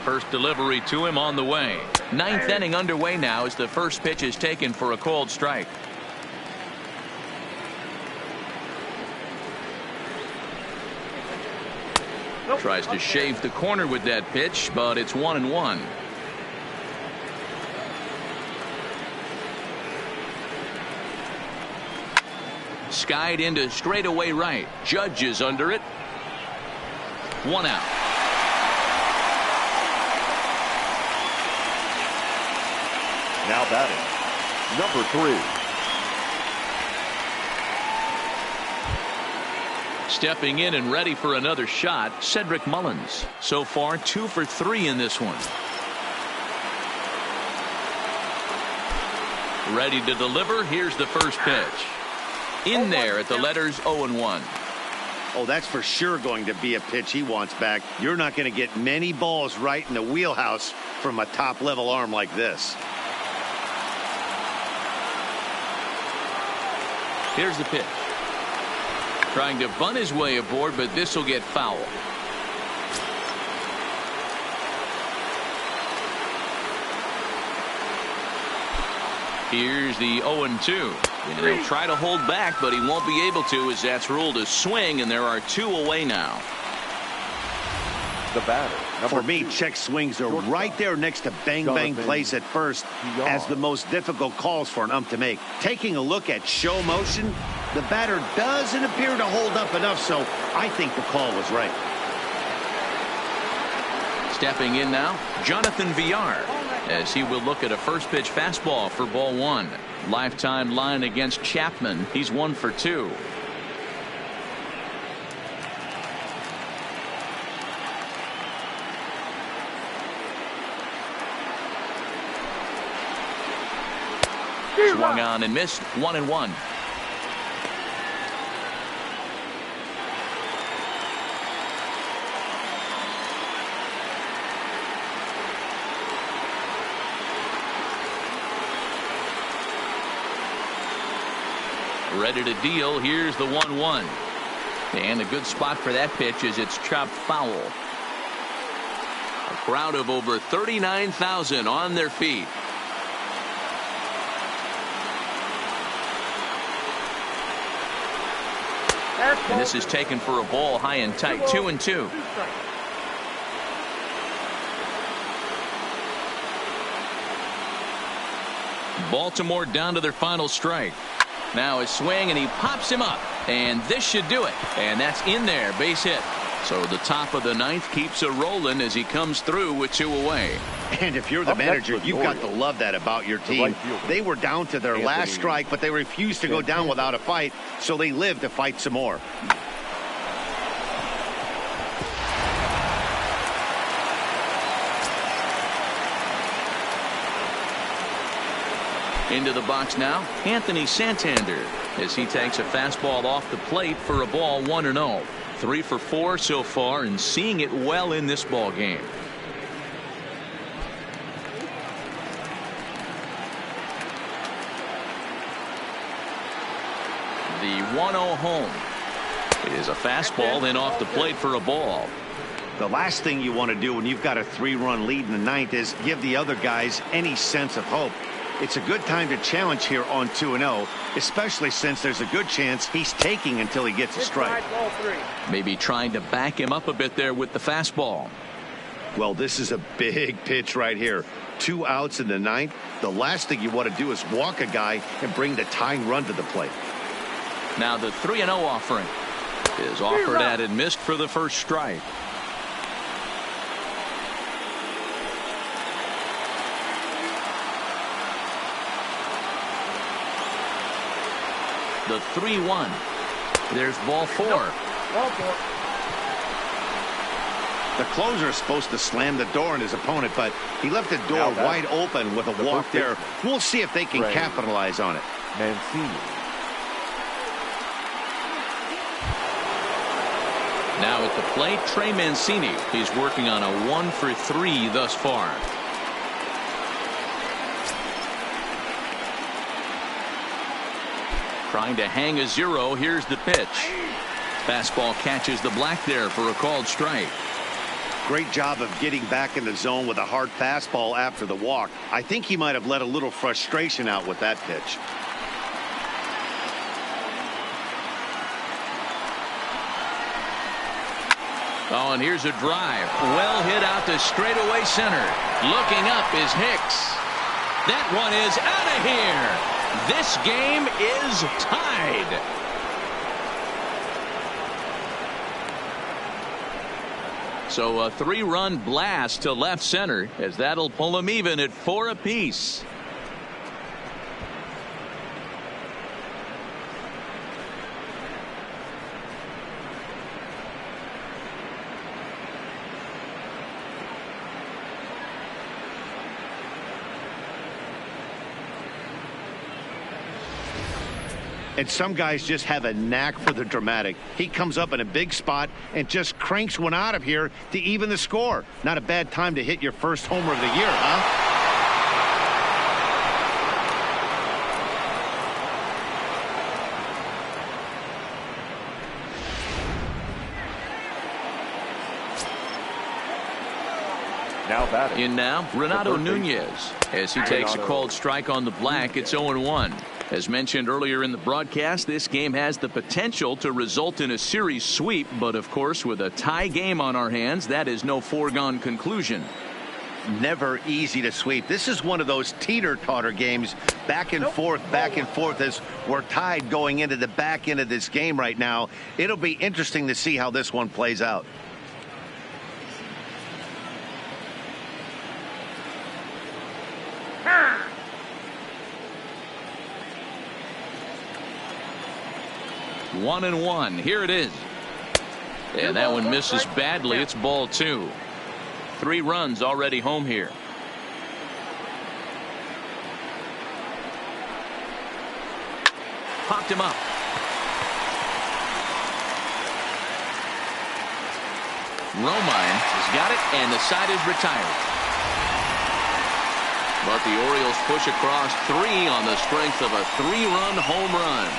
First delivery to him on the way. 9th inning underway now as the first pitch is taken for a called strike. Tries to shave the corner with that pitch, but it's 1-1. Skied into straightaway right. Judge is under it. 1 out. Now batting, number 3. Stepping in and ready for another shot, Cedric Mullins. So far 2 for 3 in this one. Ready to deliver. Here's the first pitch. In there at the letters 0-1. Oh, that's for sure going to be a pitch he wants back. You're not going to get many balls right in the wheelhouse from a top level arm like this. Here's the pitch. Trying to bunt his way aboard, but this will get foul. Here's the 0-2. And he'll try to hold back, but he won't be able to, as that's ruled a swing, and there are 2 away now. The batter. For me, check swings are right there next to bang plays at first as the most difficult calls for an ump to make. Taking a look at show motion, the batter doesn't appear to hold up enough, so I think the call was right. Stepping in now, Jonathan Villar, as he will look at a first pitch fastball for ball 1. Lifetime line against Chapman. He's 1 for 2. Swung on and missed. 1-1. Ready to deal. Here's the 1-1. And a good spot for that pitch as it's chopped foul. A crowd of over 39,000 on their feet. And this is taken for a ball high and tight. 2-2. Baltimore down to their final strike. Now his swing, and he pops him up. And this should do it. And that's in there. Base hit. So the top of the ninth keeps a rolling as he comes through with 2 away. And if you're the manager, you've got to love that about your team. They were down to their last strike, but they refused to go down without a fight, so they lived to fight some more. Into the box now, Anthony Santander, as he takes a fastball off the plate for a ball 1-0. 3 for 4 so far, and seeing it well in this ball game. The 1-0 home. It is a fastball then off the plate for a ball. The last thing you want to do when you've got a 3-run lead in the ninth is give the other guys any sense of hope. It's a good time to challenge here on 2-0, especially since there's a good chance he's taking until he gets a strike. Maybe trying to back him up a bit there with the fastball. Well, this is a big pitch right here. 2 outs in the ninth. The last thing you want to do is walk a guy and bring the tying run to the plate. Now the 3-0 offering is offered at and missed for the first strike. The 3-1. There's ball 4. The closer is supposed to slam the door on his opponent, but he left the door wide open with a walk there. We'll see if they can capitalize on it. Mancini. Now at the plate, Trey Mancini. He's working on a 1 for 3 thus far. Trying to hang a 0. Here's the pitch. Fastball catches the black there for a called strike. Great job of getting back in the zone with a hard fastball after the walk. I think he might have let a little frustration out with that pitch. Oh, and here's a drive. Well hit out to straightaway center. Looking up is Hicks. That one is out of here. This game is tied. So a 3-run blast to left center, as that'll pull them even at 4 apiece. And some guys just have a knack for the dramatic. He comes up in a big spot and just cranks one out of here to even the score. Not a bad time to hit your first homer of the year, huh? In now, Renato Nunez, as he takes a called strike on the black. It's 0-1. As mentioned earlier in the broadcast, this game has the potential to result in a series sweep, but of course with a tie game on our hands, that is no foregone conclusion. Never easy to sweep. This is one of those teeter-totter games, back and forth as we're tied going into the back end of this game right now. It'll be interesting to see how this one plays out. One and one. Here it is. And that one misses badly. It's ball 2. 3 runs already home here. Popped him up. Romine has got it, and the side is retired. But the Orioles push across 3 on the strength of a 3-run home run.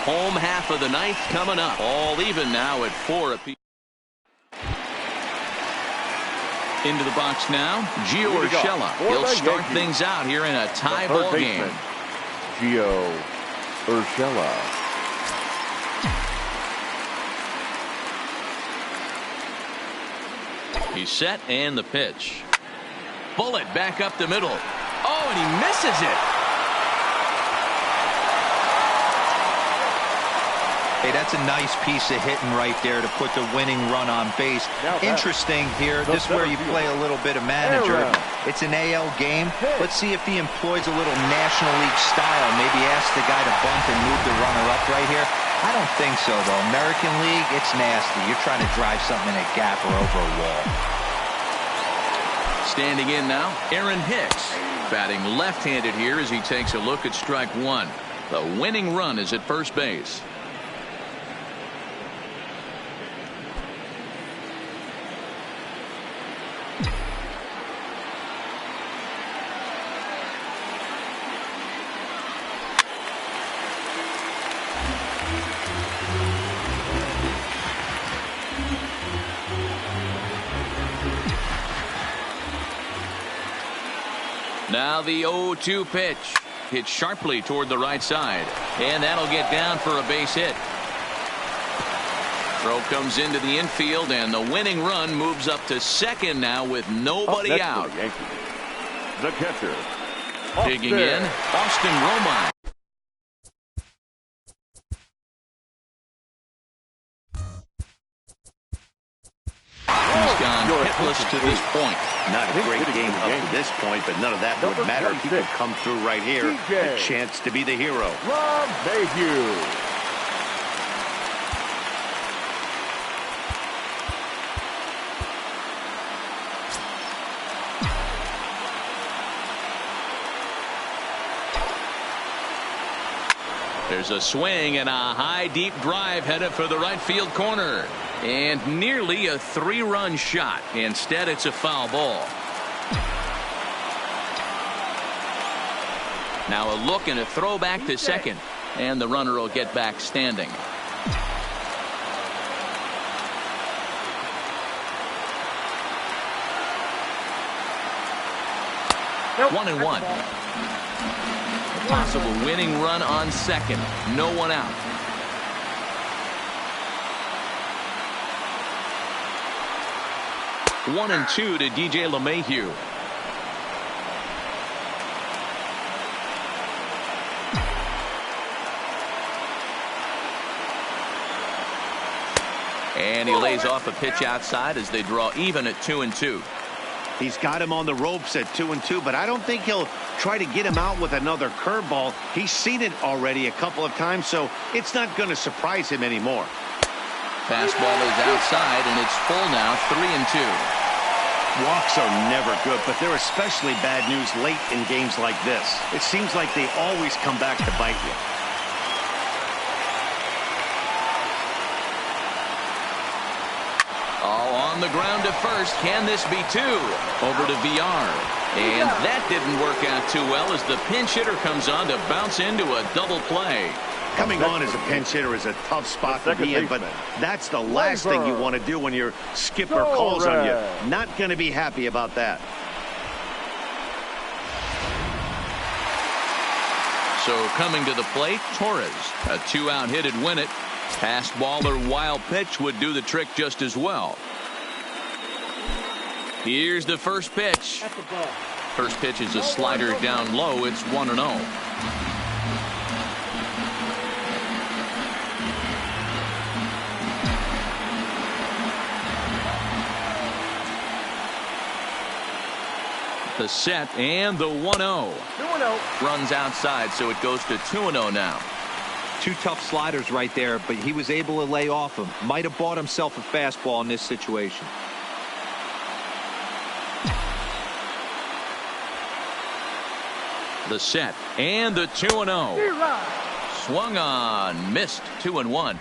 home half of the ninth coming up. All even now at 4 apiece. Into the box now, Gio Urshela. He'll start things out here in a tie ball game. Gio Urshela. He's set, and the pitch. Bullet back up the middle. Oh, and he misses it. Hey, that's a nice piece of hitting right there to put the winning run on base. Interesting here. This is where you play a little bit of manager. It's an AL game. Let's see if he employs a little National League style. Maybe ask the guy to bunt and move the runner up right here. I don't think so, though. American League, it's nasty. You're trying to drive something in a gap or over a wall. Standing in now, Aaron Hicks. Batting left-handed here as he takes a look at strike one. The winning run is at first base. Now the 0-2 pitch. Hit sharply toward the right side. And that'll get down for a base hit. Throw comes into the infield, and the winning run moves up to second now with nobody out. The catcher. Digging in, Austin Romine. He's gone hitless to this point. Not a great game up to this point, but none of that would matter if he could come through right here. A chance to be the hero. Mayhew. There's a swing and a high deep drive headed for the right field corner. And nearly a 3-run shot. Instead, it's a foul ball. Now a look and a throw back to second. And the runner will get back standing. Nope. 1-1. A possible winning run on second. No one out. 1-2 to DJ LeMahieu. And he lays off a pitch outside as they draw even at 2-2. He's got him on the ropes at 2-2, but I don't think he'll try to get him out with another curveball. He's seen it already a couple of times, so it's not going to surprise him anymore. Fastball is outside, and it's full now, 3-2. Walks are never good, but they're especially bad news late in games like this. It seems like they always come back to bite you. All on the ground to first. Can this be two? Over to VR. And that didn't work out too well as the pinch hitter comes on to bounce into a double play. Coming on as a pinch hitter is a tough spot to be in, but that's the last thing you want to do when your skipper calls on you. Not going to be happy about that. So coming to the plate, Torres. A 2-out hit would win it. Fastball or wild pitch would do the trick just as well. Here's the first pitch. First pitch is a slider down low. It's 1-0. The set and the 1-0. 2-0. Runs outside, so it goes to 2-0 now. Two tough sliders right there, but he was able to lay off him. Might have bought himself a fastball in this situation. The set and the 2-0. Swung on, missed. 2-1.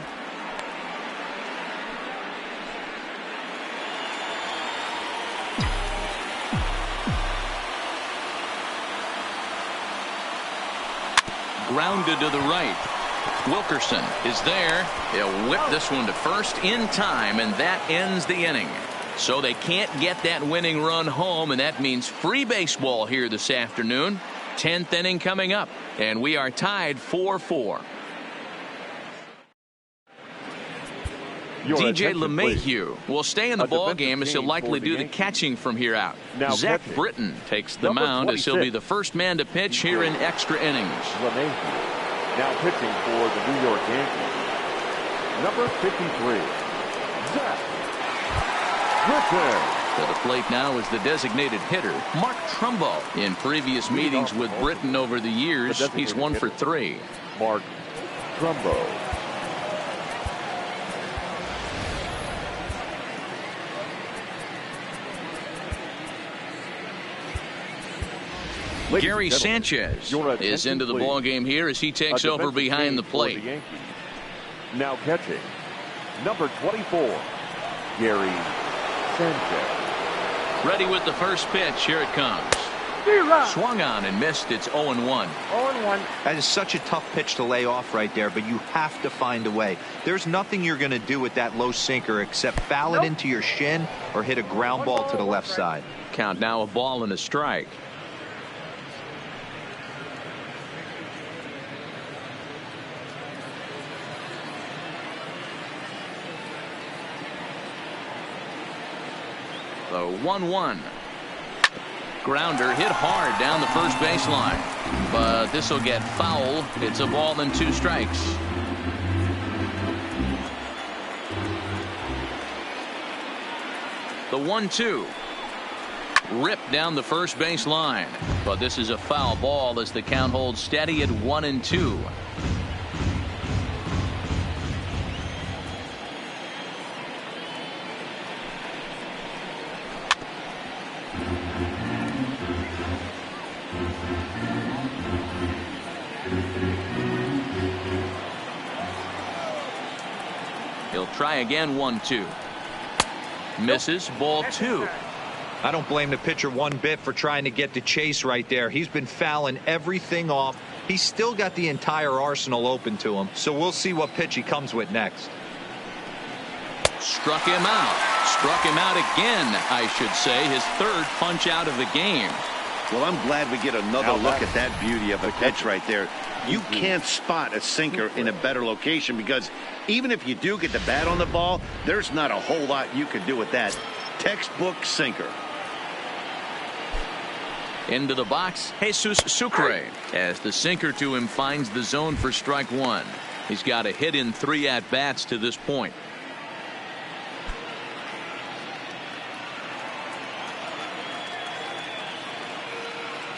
Grounded to the right. Wilkerson is there. He'll whip this one to first in time, and that ends the inning. So they can't get that winning run home, and that means free baseball here this afternoon. 10th inning coming up, and we are tied 4-4. DJ LeMahieu will stay in the ball game as he'll likely do the catching from here out. Zach Britton takes the mound as he'll be the first man to pitch here in extra innings. LeMahieu now pitching for the New York Yankees. Number 53, Zach Britton. To the plate now is the designated hitter, Mark Trumbo. In previous meetings with Britton over the years, he's 1 for 3. Mark Trumbo. Gary Sanchez is into the ball game here as he takes over behind the plate. Now catching, number 24, Gary Sanchez. Ready with the first pitch. Here it comes. Swung on and missed. It's 0-1. 0-1. That is such a tough pitch to lay off right there, but you have to find a way. There's nothing you're going to do with that low sinker except foul it into your shin or hit a ground ball to the left side. Count now, a ball and a strike. The 1-1. Grounder hit hard down the first baseline, but this will get foul. It's a ball and 2 strikes. The 1-2. Ripped down the first baseline, but this is a foul ball as the count holds steady at 1-2. He'll try again. 1-2. Misses. Ball 2. I don't blame the pitcher one bit for trying to get the chase right there. He's been fouling everything off. He's still got the entire arsenal open to him, so we'll see what pitch he comes with next. Struck him out. Struck him out again, I should say. His third punch out of the game. Well, I'm glad we get another look at that beauty of a pitch right there. You can't spot a sinker in a better location because even if you do get the bat on the ball, there's not a whole lot you can do with that. Textbook sinker. Into the box, Jesus Sucre, as the sinker to him finds the zone for strike 1. He's got a hit in 3 at-bats to this point.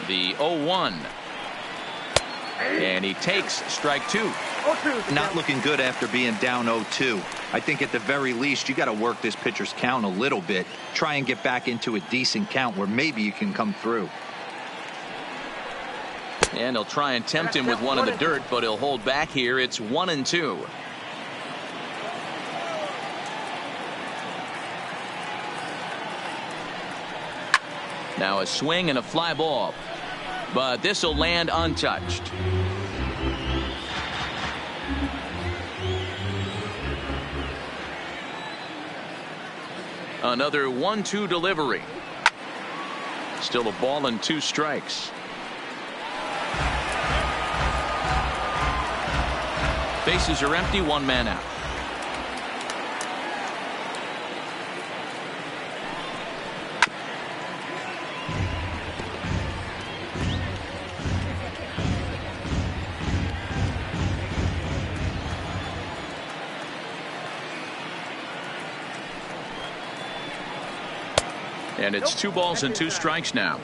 The 0-1. And he takes strike 2. Not looking good after being down 0-2. I think at the very least you got to work this pitcher's count a little bit. Try and get back into a decent count where maybe you can come through. And he'll try and tempt him with one in the dirt, but he'll hold back here. It's 1-2. Now a swing and a fly ball, but this will land untouched. Another 1-2 delivery. Still a ball and 2 strikes. Bases are empty, 1 man out. And it's 2 balls and 2 strikes now.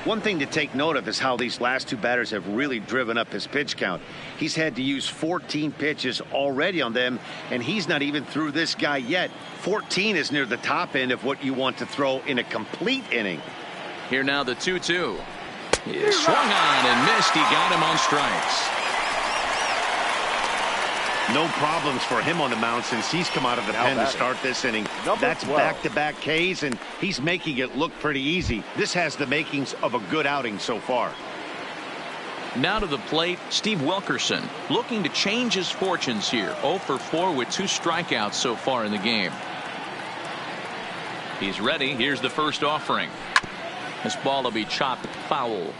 One thing to take note of is how these last 2 batters have really driven up his pitch count. He's had to use 14 pitches already on them, and he's not even through this guy yet. 14 is near the top end of what you want to throw in a complete inning. Here now the 2-2. He swung on and missed. He got him on strikes. No problems for him on the mound since he's come out of the pen to start this inning. That's back-to-back Ks, and he's making it look pretty easy. This has the makings of a good outing so far. Now to the plate, Steve Wilkerson, looking to change his fortunes here. 0 for 4 with 2 strikeouts so far in the game. He's ready. Here's the first offering. This ball will be chopped foul.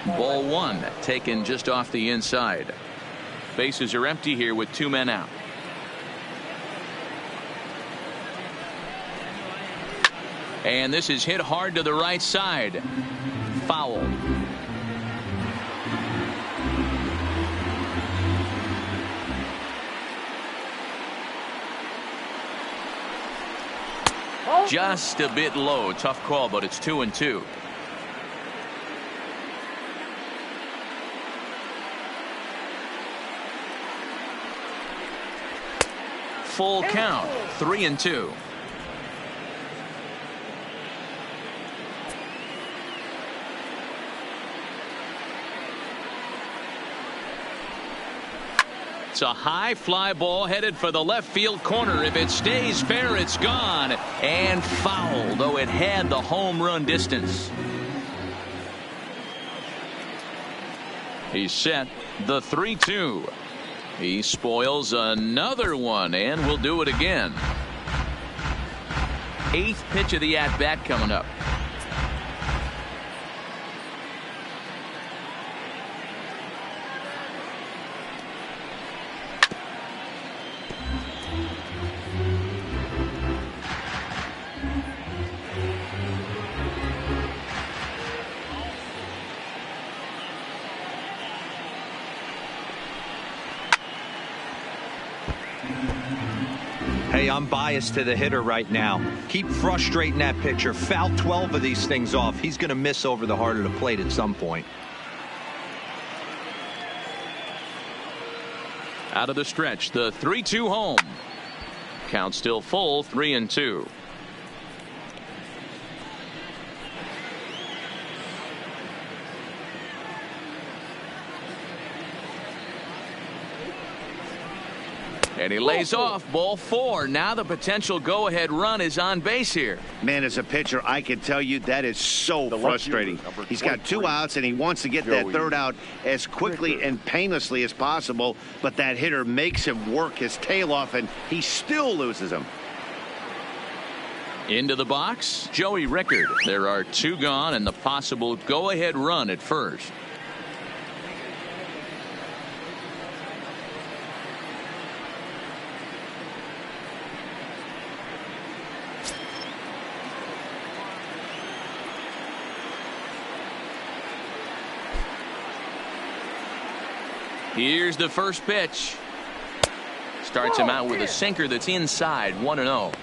Ball 1 taken just off the inside. Bases are empty here with 2 men out. And this is hit hard to the right side. Foul. Just a bit low. Tough call, but it's 2-2. Full count, 3-2. It's a high fly ball headed for the left field corner. If it stays fair, it's gone and foul, though it had the home run distance. He's set. The 3-2. He spoils another one and will do it again. 8th pitch of the at-bat coming up. Hey, I'm biased to the hitter right now. Keep frustrating that pitcher. Foul 12 of these things off. He's going to miss over the heart of the plate at some point. Out of the stretch, the 3-2 home. Count still full, 3-2. And he lays off. Ball 4. Now the potential go-ahead run is on base here. Man, as a pitcher, I can tell you that is so frustrating. He's got 2 outs, and he wants to get that 3rd out as quickly and painlessly as possible, but that hitter makes him work his tail off, and he still loses him. Into the box, Joey Rickard. There are 2 gone and the possible go-ahead run at first. Here's the first pitch. Starts him out with a sinker that's inside. 1-0.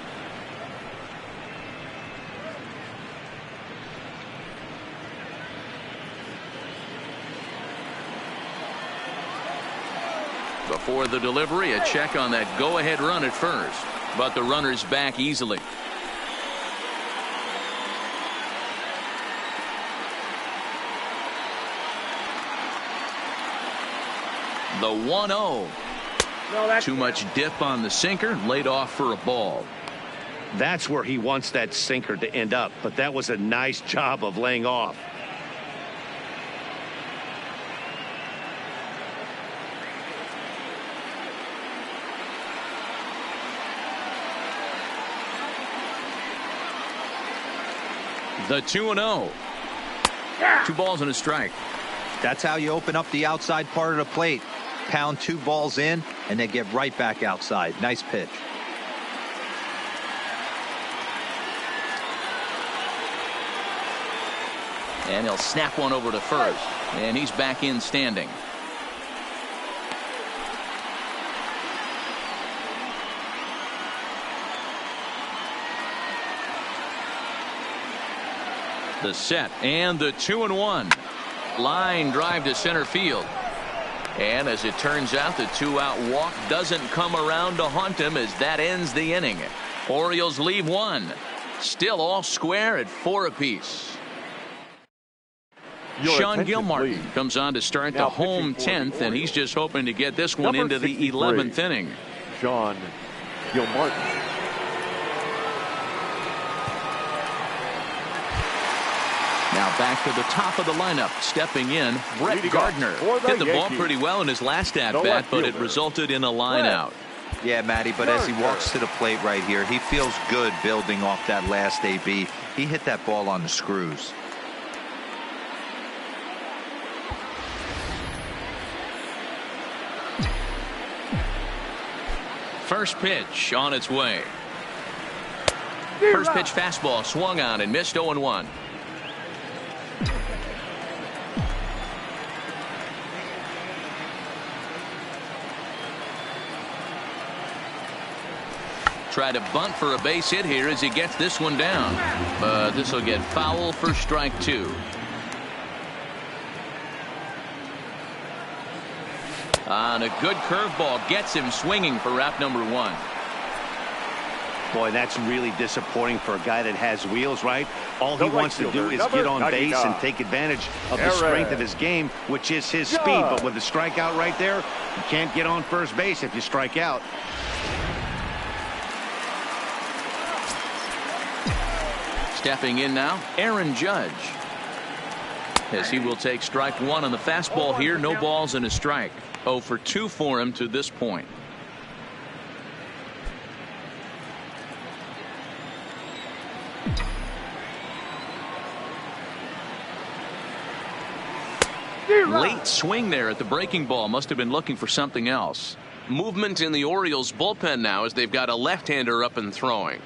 Before the delivery, a check on that go-ahead run at first, but the runner's back easily. The 1-0. Too much dip on the sinker, laid off for a ball. That's where he wants that sinker to end up, but that was a nice job of laying off. The 2-0. 2 balls and a strike. That's how you open up the outside part of the plate. Pound 2 balls in, and they get right back outside. Nice pitch. And he'll snap one over to first. And he's back in standing. The set and the 2-1. Line drive to center field. And as it turns out, the 2-out walk doesn't come around to haunt him as that ends the inning. Orioles leave 1. Still all square at 4 apiece. Sean attention, Gilmartin please. comes on to start Now the home pitching for the 10th, and he's just hoping to get this one Number into the 63. 11th inning. Sean Gilmartin. Now back to the top of the lineup, stepping in, Brett Leading Gardner. off for Hit the ball Yankees, pretty well in his last the at-bat, left but it fielder, resulted in a line Brett out. Yeah, Matty, but as he walks to the plate right here, he feels good building off that last AB. He hit that ball on the screws. First pitch on its way. First pitch fastball swung on and missed 0-1. Try to bunt for a base hit here as he gets this one down, but this will get foul for strike 2. On a good curveball, gets him swinging for wrap number 1. Boy, that's really disappointing for a guy that has wheels, right? All he The right wants to do fielder, is number get on base 99. and take advantage of the Error. strength of his game, which is his speed. But with the strikeout right there, you can't get on first base if you strike out. Stepping in now, Aaron Judge. As he will take strike 1 on the fastball here, no balls and a strike. 0 for 2 for him to this point. Late swing there at the breaking ball. Must have been looking for something else. Movement in the Orioles bullpen now as they've got a left-hander up and throwing.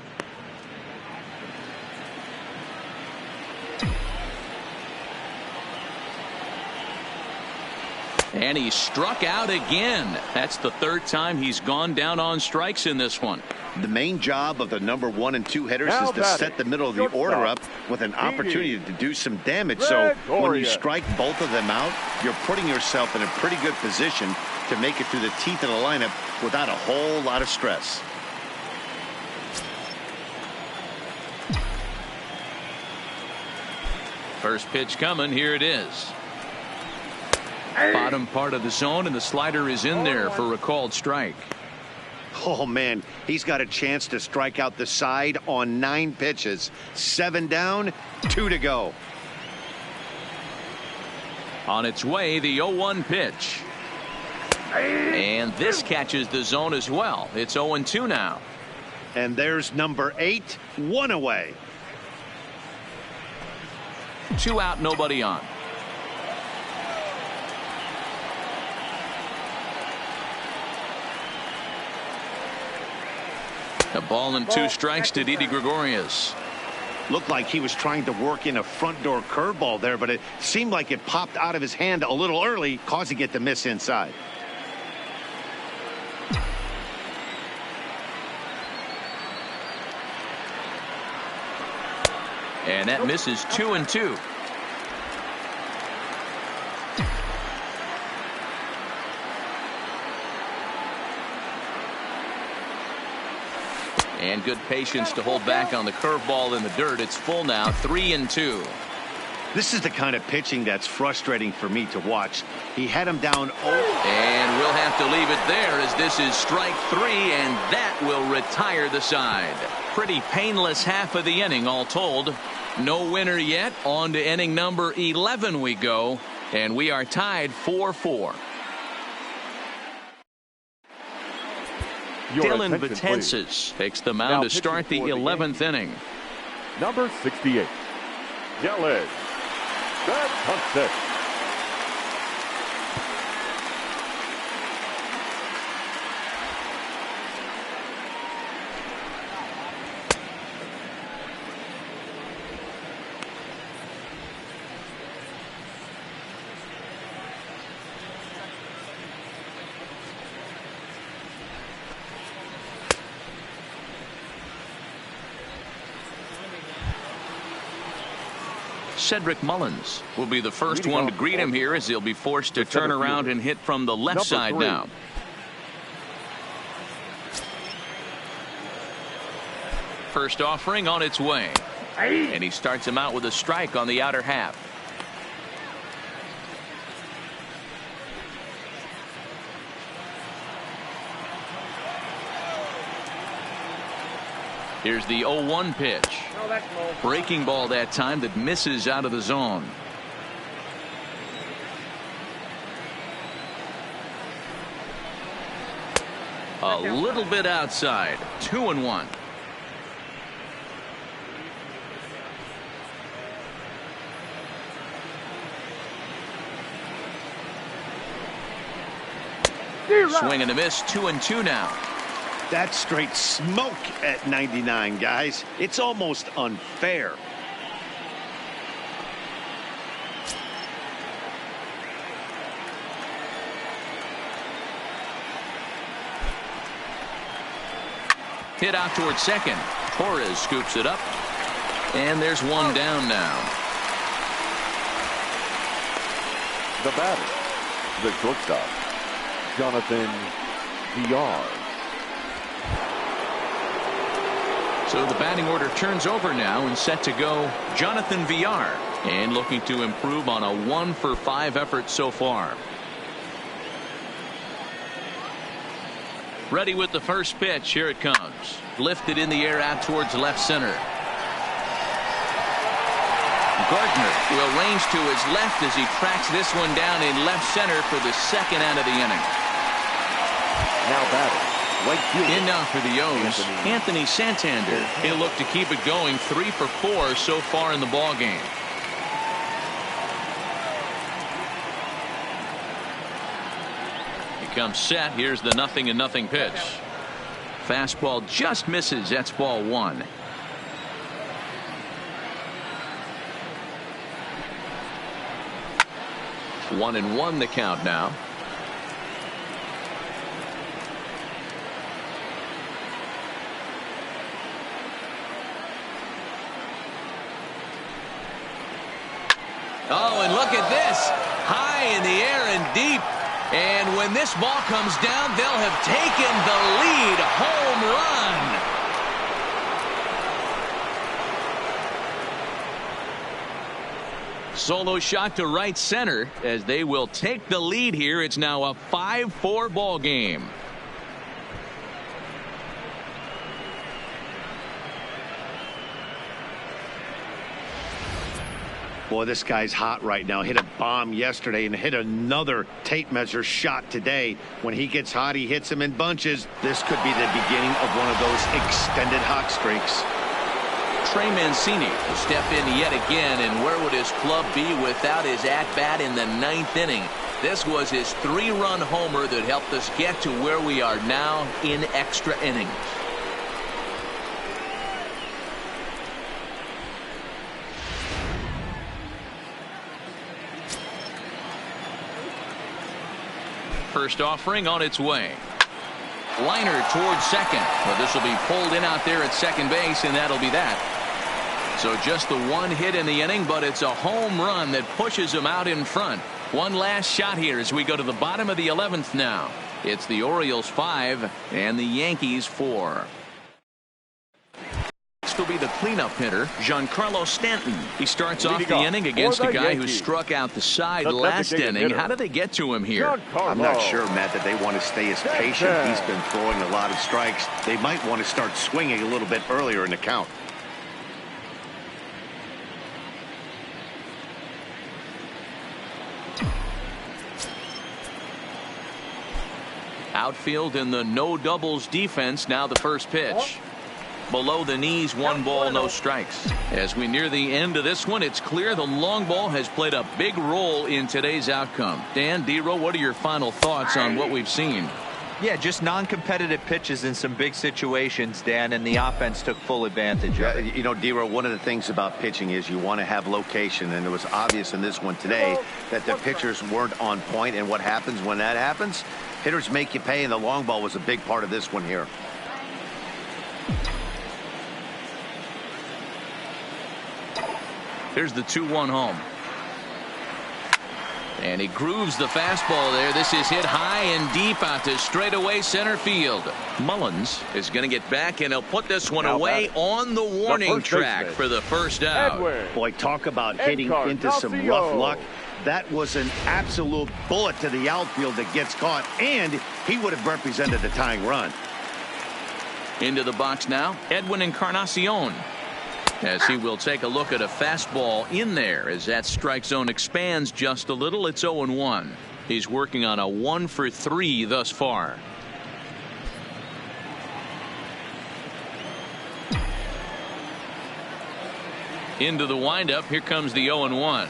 And he struck out again. That's the 3rd time he's gone down on strikes in this one. The main job of the number 1 and 2 hitters Now is to batting, set the middle of the shortstop, order up with an opportunity to do some damage. Red So when you Warrior. strike both of them out, you're putting yourself in a pretty good position to make it through the teeth of the lineup without a whole lot of stress. First pitch coming. Here it is. Bottom part of the zone, and the slider is in there for a called strike. Oh, man, he's got a chance to strike out the side on 9 pitches. 7 down, 2 to go. On its way, the 0-1 pitch. And this catches the zone as well. It's 0-2 now. And there's number 8, 1 away. 2 out, nobody on. A ball and 2 strikes to Didi Gregorius. Looked like he was trying to work in a front door curveball there, but it seemed like it popped out of his hand a little early, causing it to miss inside. And that misses 2-2. And good patience to hold back on the curveball in the dirt. It's full now, 3-2. This is the kind of pitching that's frustrating for me to watch. He had him down 0. And we'll have to leave it there as this is strike 3, and that will retire the side. Pretty painless half of the inning all told. No winner yet. On to inning number 11 we go, and we are tied 4-4. Your Dylan attention, please. Betances takes the Now mound to pitching start the for the 11th inning. Number 68, Dylan Betances. Cedric Mullins will be the first one to greet him here as he'll be forced to turn around and hit from the left side now. First offering on its way. And he starts him out with a strike on the outer half. Here's the 0-1 pitch. Breaking ball that time that misses out of the zone. A little bit outside. 2-1. Swing and a miss. 2-2 now. That's straight smoke at 99, guys. It's almost unfair. Hit out towards second. Torres scoops it up. And there's one down now. The batter, the shortstop, Jonathan Villar. So the batting order turns over now and set to go Jonathan Villar. And looking to improve on a 1-for-5 effort so far. Ready with the first pitch. Here it comes. Lifted in the air out towards left center. Gardner will range to his left as he tracks this one down in left center for the second out of the inning. Now batting, right fielder. In now for the O's, Anthony Santander. He'll look to keep it going. 3 for 4 so far in the ball game. Comes set. Here's the 0-0 pitch. Fastball just misses. That's ball 1. One and one the count now. Oh, and look at this. High in the air and deep. And when this ball comes down, they'll have taken the lead. Home run. Solo shot to right center as they will take the lead here. It's now a 5-4 ball game. Boy, this guy's hot right now. Hit a bomb yesterday and hit another tape measure shot today. When he gets hot, he hits them in bunches. This could be the beginning of one of those extended hot streaks. Trey Mancini will step in yet again, and where would his club be without his at-bat in the 9th inning? This was his 3-run homer that helped us get to where we are now in extra innings. First offering on its way. Liner towards second. Well, this will be pulled in out there at second base, and that'll be that. So just the one hit in the inning, but it's a home run that pushes him out in front. One last shot here as we go to the bottom of the 11th now. It's the Orioles 5 and the Yankees 4. Will be the cleanup hitter, Giancarlo Stanton. He starts off the inning against a guy who struck out the side last inning. How do they get to him here? I'm not sure, Matt, that they want to stay as patient. He's been throwing a lot of strikes. They might want to start swinging a little bit earlier in the count. Outfield in the no doubles defense. Now the first pitch. Below the knees, 1 ball, no strikes. As we near the end of this one, it's clear the long ball has played a big role in today's outcome. Dan, D-Row, what are your final thoughts on what we've seen? Yeah, just non-competitive pitches in some big situations, Dan, and the offense took full advantage of it. You know, D-Row, one of the things about pitching is you want to have location, and it was obvious in this one today that the pitchers weren't on point, and what happens when that happens? Hitters make you pay, and the long ball was a big part of this one here. Here's the 2-1 home. And he grooves the fastball there. This is hit high and deep out to straightaway center field. Mullins is going to get back, and he'll put this one away on the warning track for the first out. Boy, talk about hitting into some rough luck. That was an absolute bullet to the outfield that gets caught, and he would have represented the tying run. Into the box now, Edwin Encarnacion, as he will take a look at a fastball in there as that strike zone expands just a little. It's 0-1. He's working on a 1-for-3 thus far. Into the windup. Here comes the 0-1.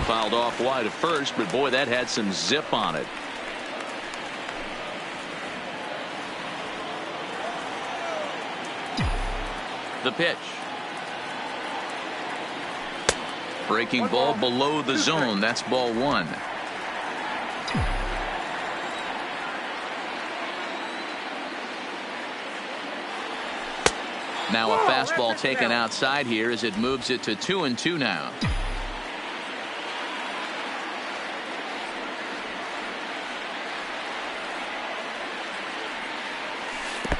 Fouled off wide at first, but boy, that had some zip on it. The pitch. Breaking ball below the zone. That's ball one. Now a fastball taken outside here as it moves it to 2-2 now.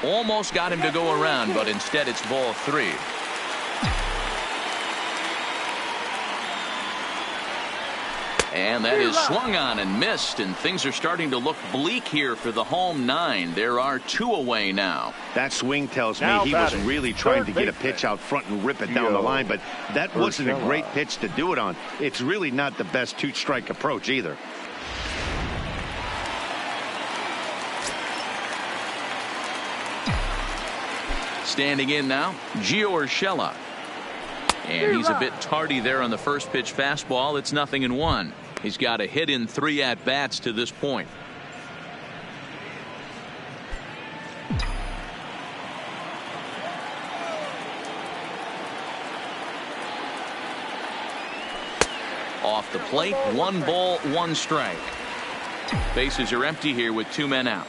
Almost got him to go around, but instead it's ball three. And that is swung on and missed, and things are starting to look bleak here for the home nine. There are two away now. That swing tells me he was really trying to get a pitch out front and rip it down the line, but that wasn't a great pitch to do it on. It's really not the best two-strike approach either. Standing in now, Gio Urshela. And he's a bit tardy there on the first pitch fastball. It's 0-1. He's got a hit in 3 at-bats to this point. Off the plate, 1 ball, 1 strike. Bases are empty here with 2 men out.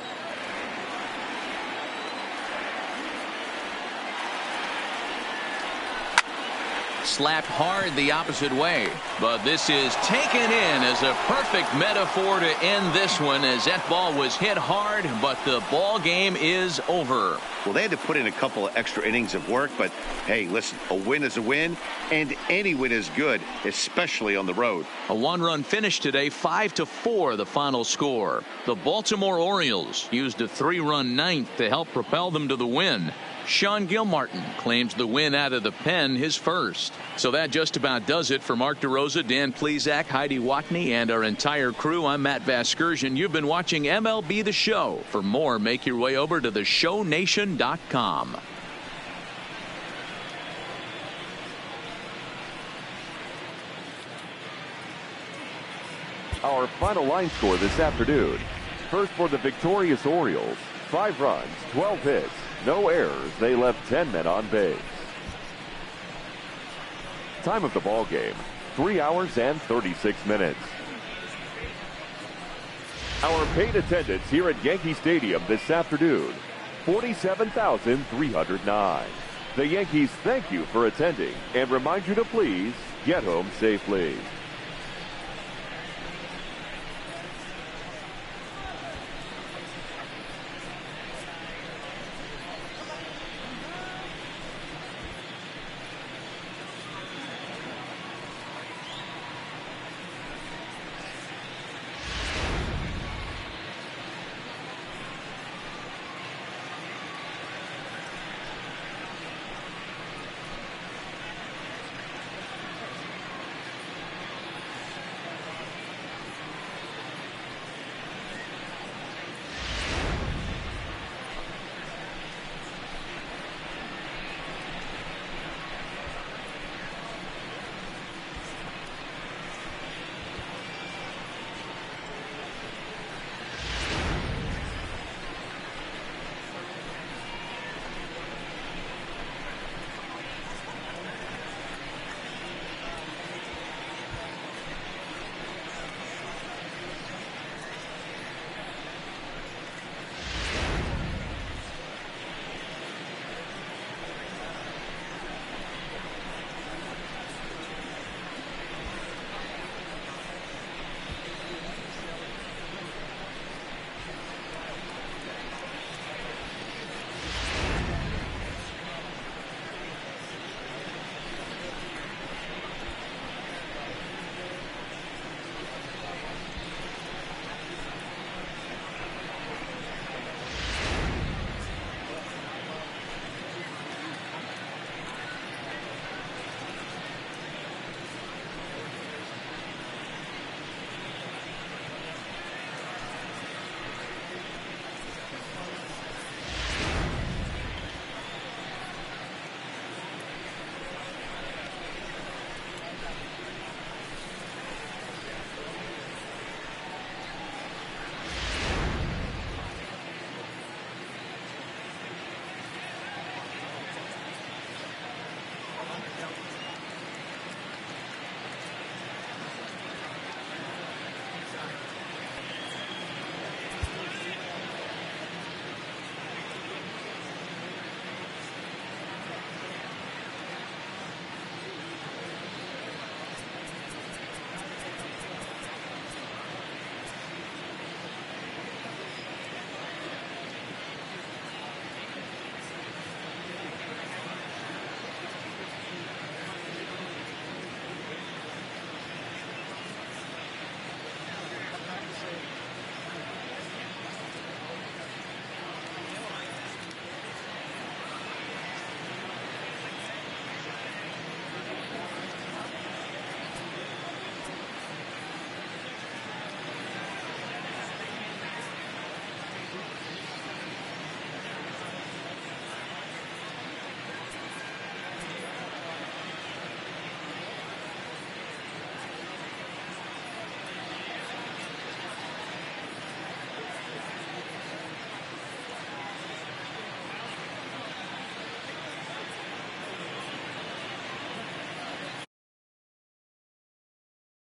Slapped hard the opposite way, but this is taken in as a perfect metaphor to end this one, as that ball was hit hard, but the ball game is over. Well, they had to put in a couple of extra innings of work, but hey, listen, a win is a win, and any win is good, especially on the road. A 1-run finish today, 5-4 the final score. The Baltimore Orioles used a 3-run ninth to help propel them to the win. Sean Gilmartin claims the win out of the pen, his first. So that just about does it for Mark DeRosa, Dan Plesac, Heidi Watney, and our entire crew. I'm Matt Vasgersian. You've been watching MLB The Show. For more, make your way over to theshownation.com. Our final line score this afternoon. First for the victorious Orioles, 5 runs, 12 hits. No errors. They left 10 men on base. Time of the ball game, 3 hours and 36 minutes. Our paid attendance here at Yankee Stadium this afternoon, 47,309. The Yankees thank you for attending and remind you to please get home safely.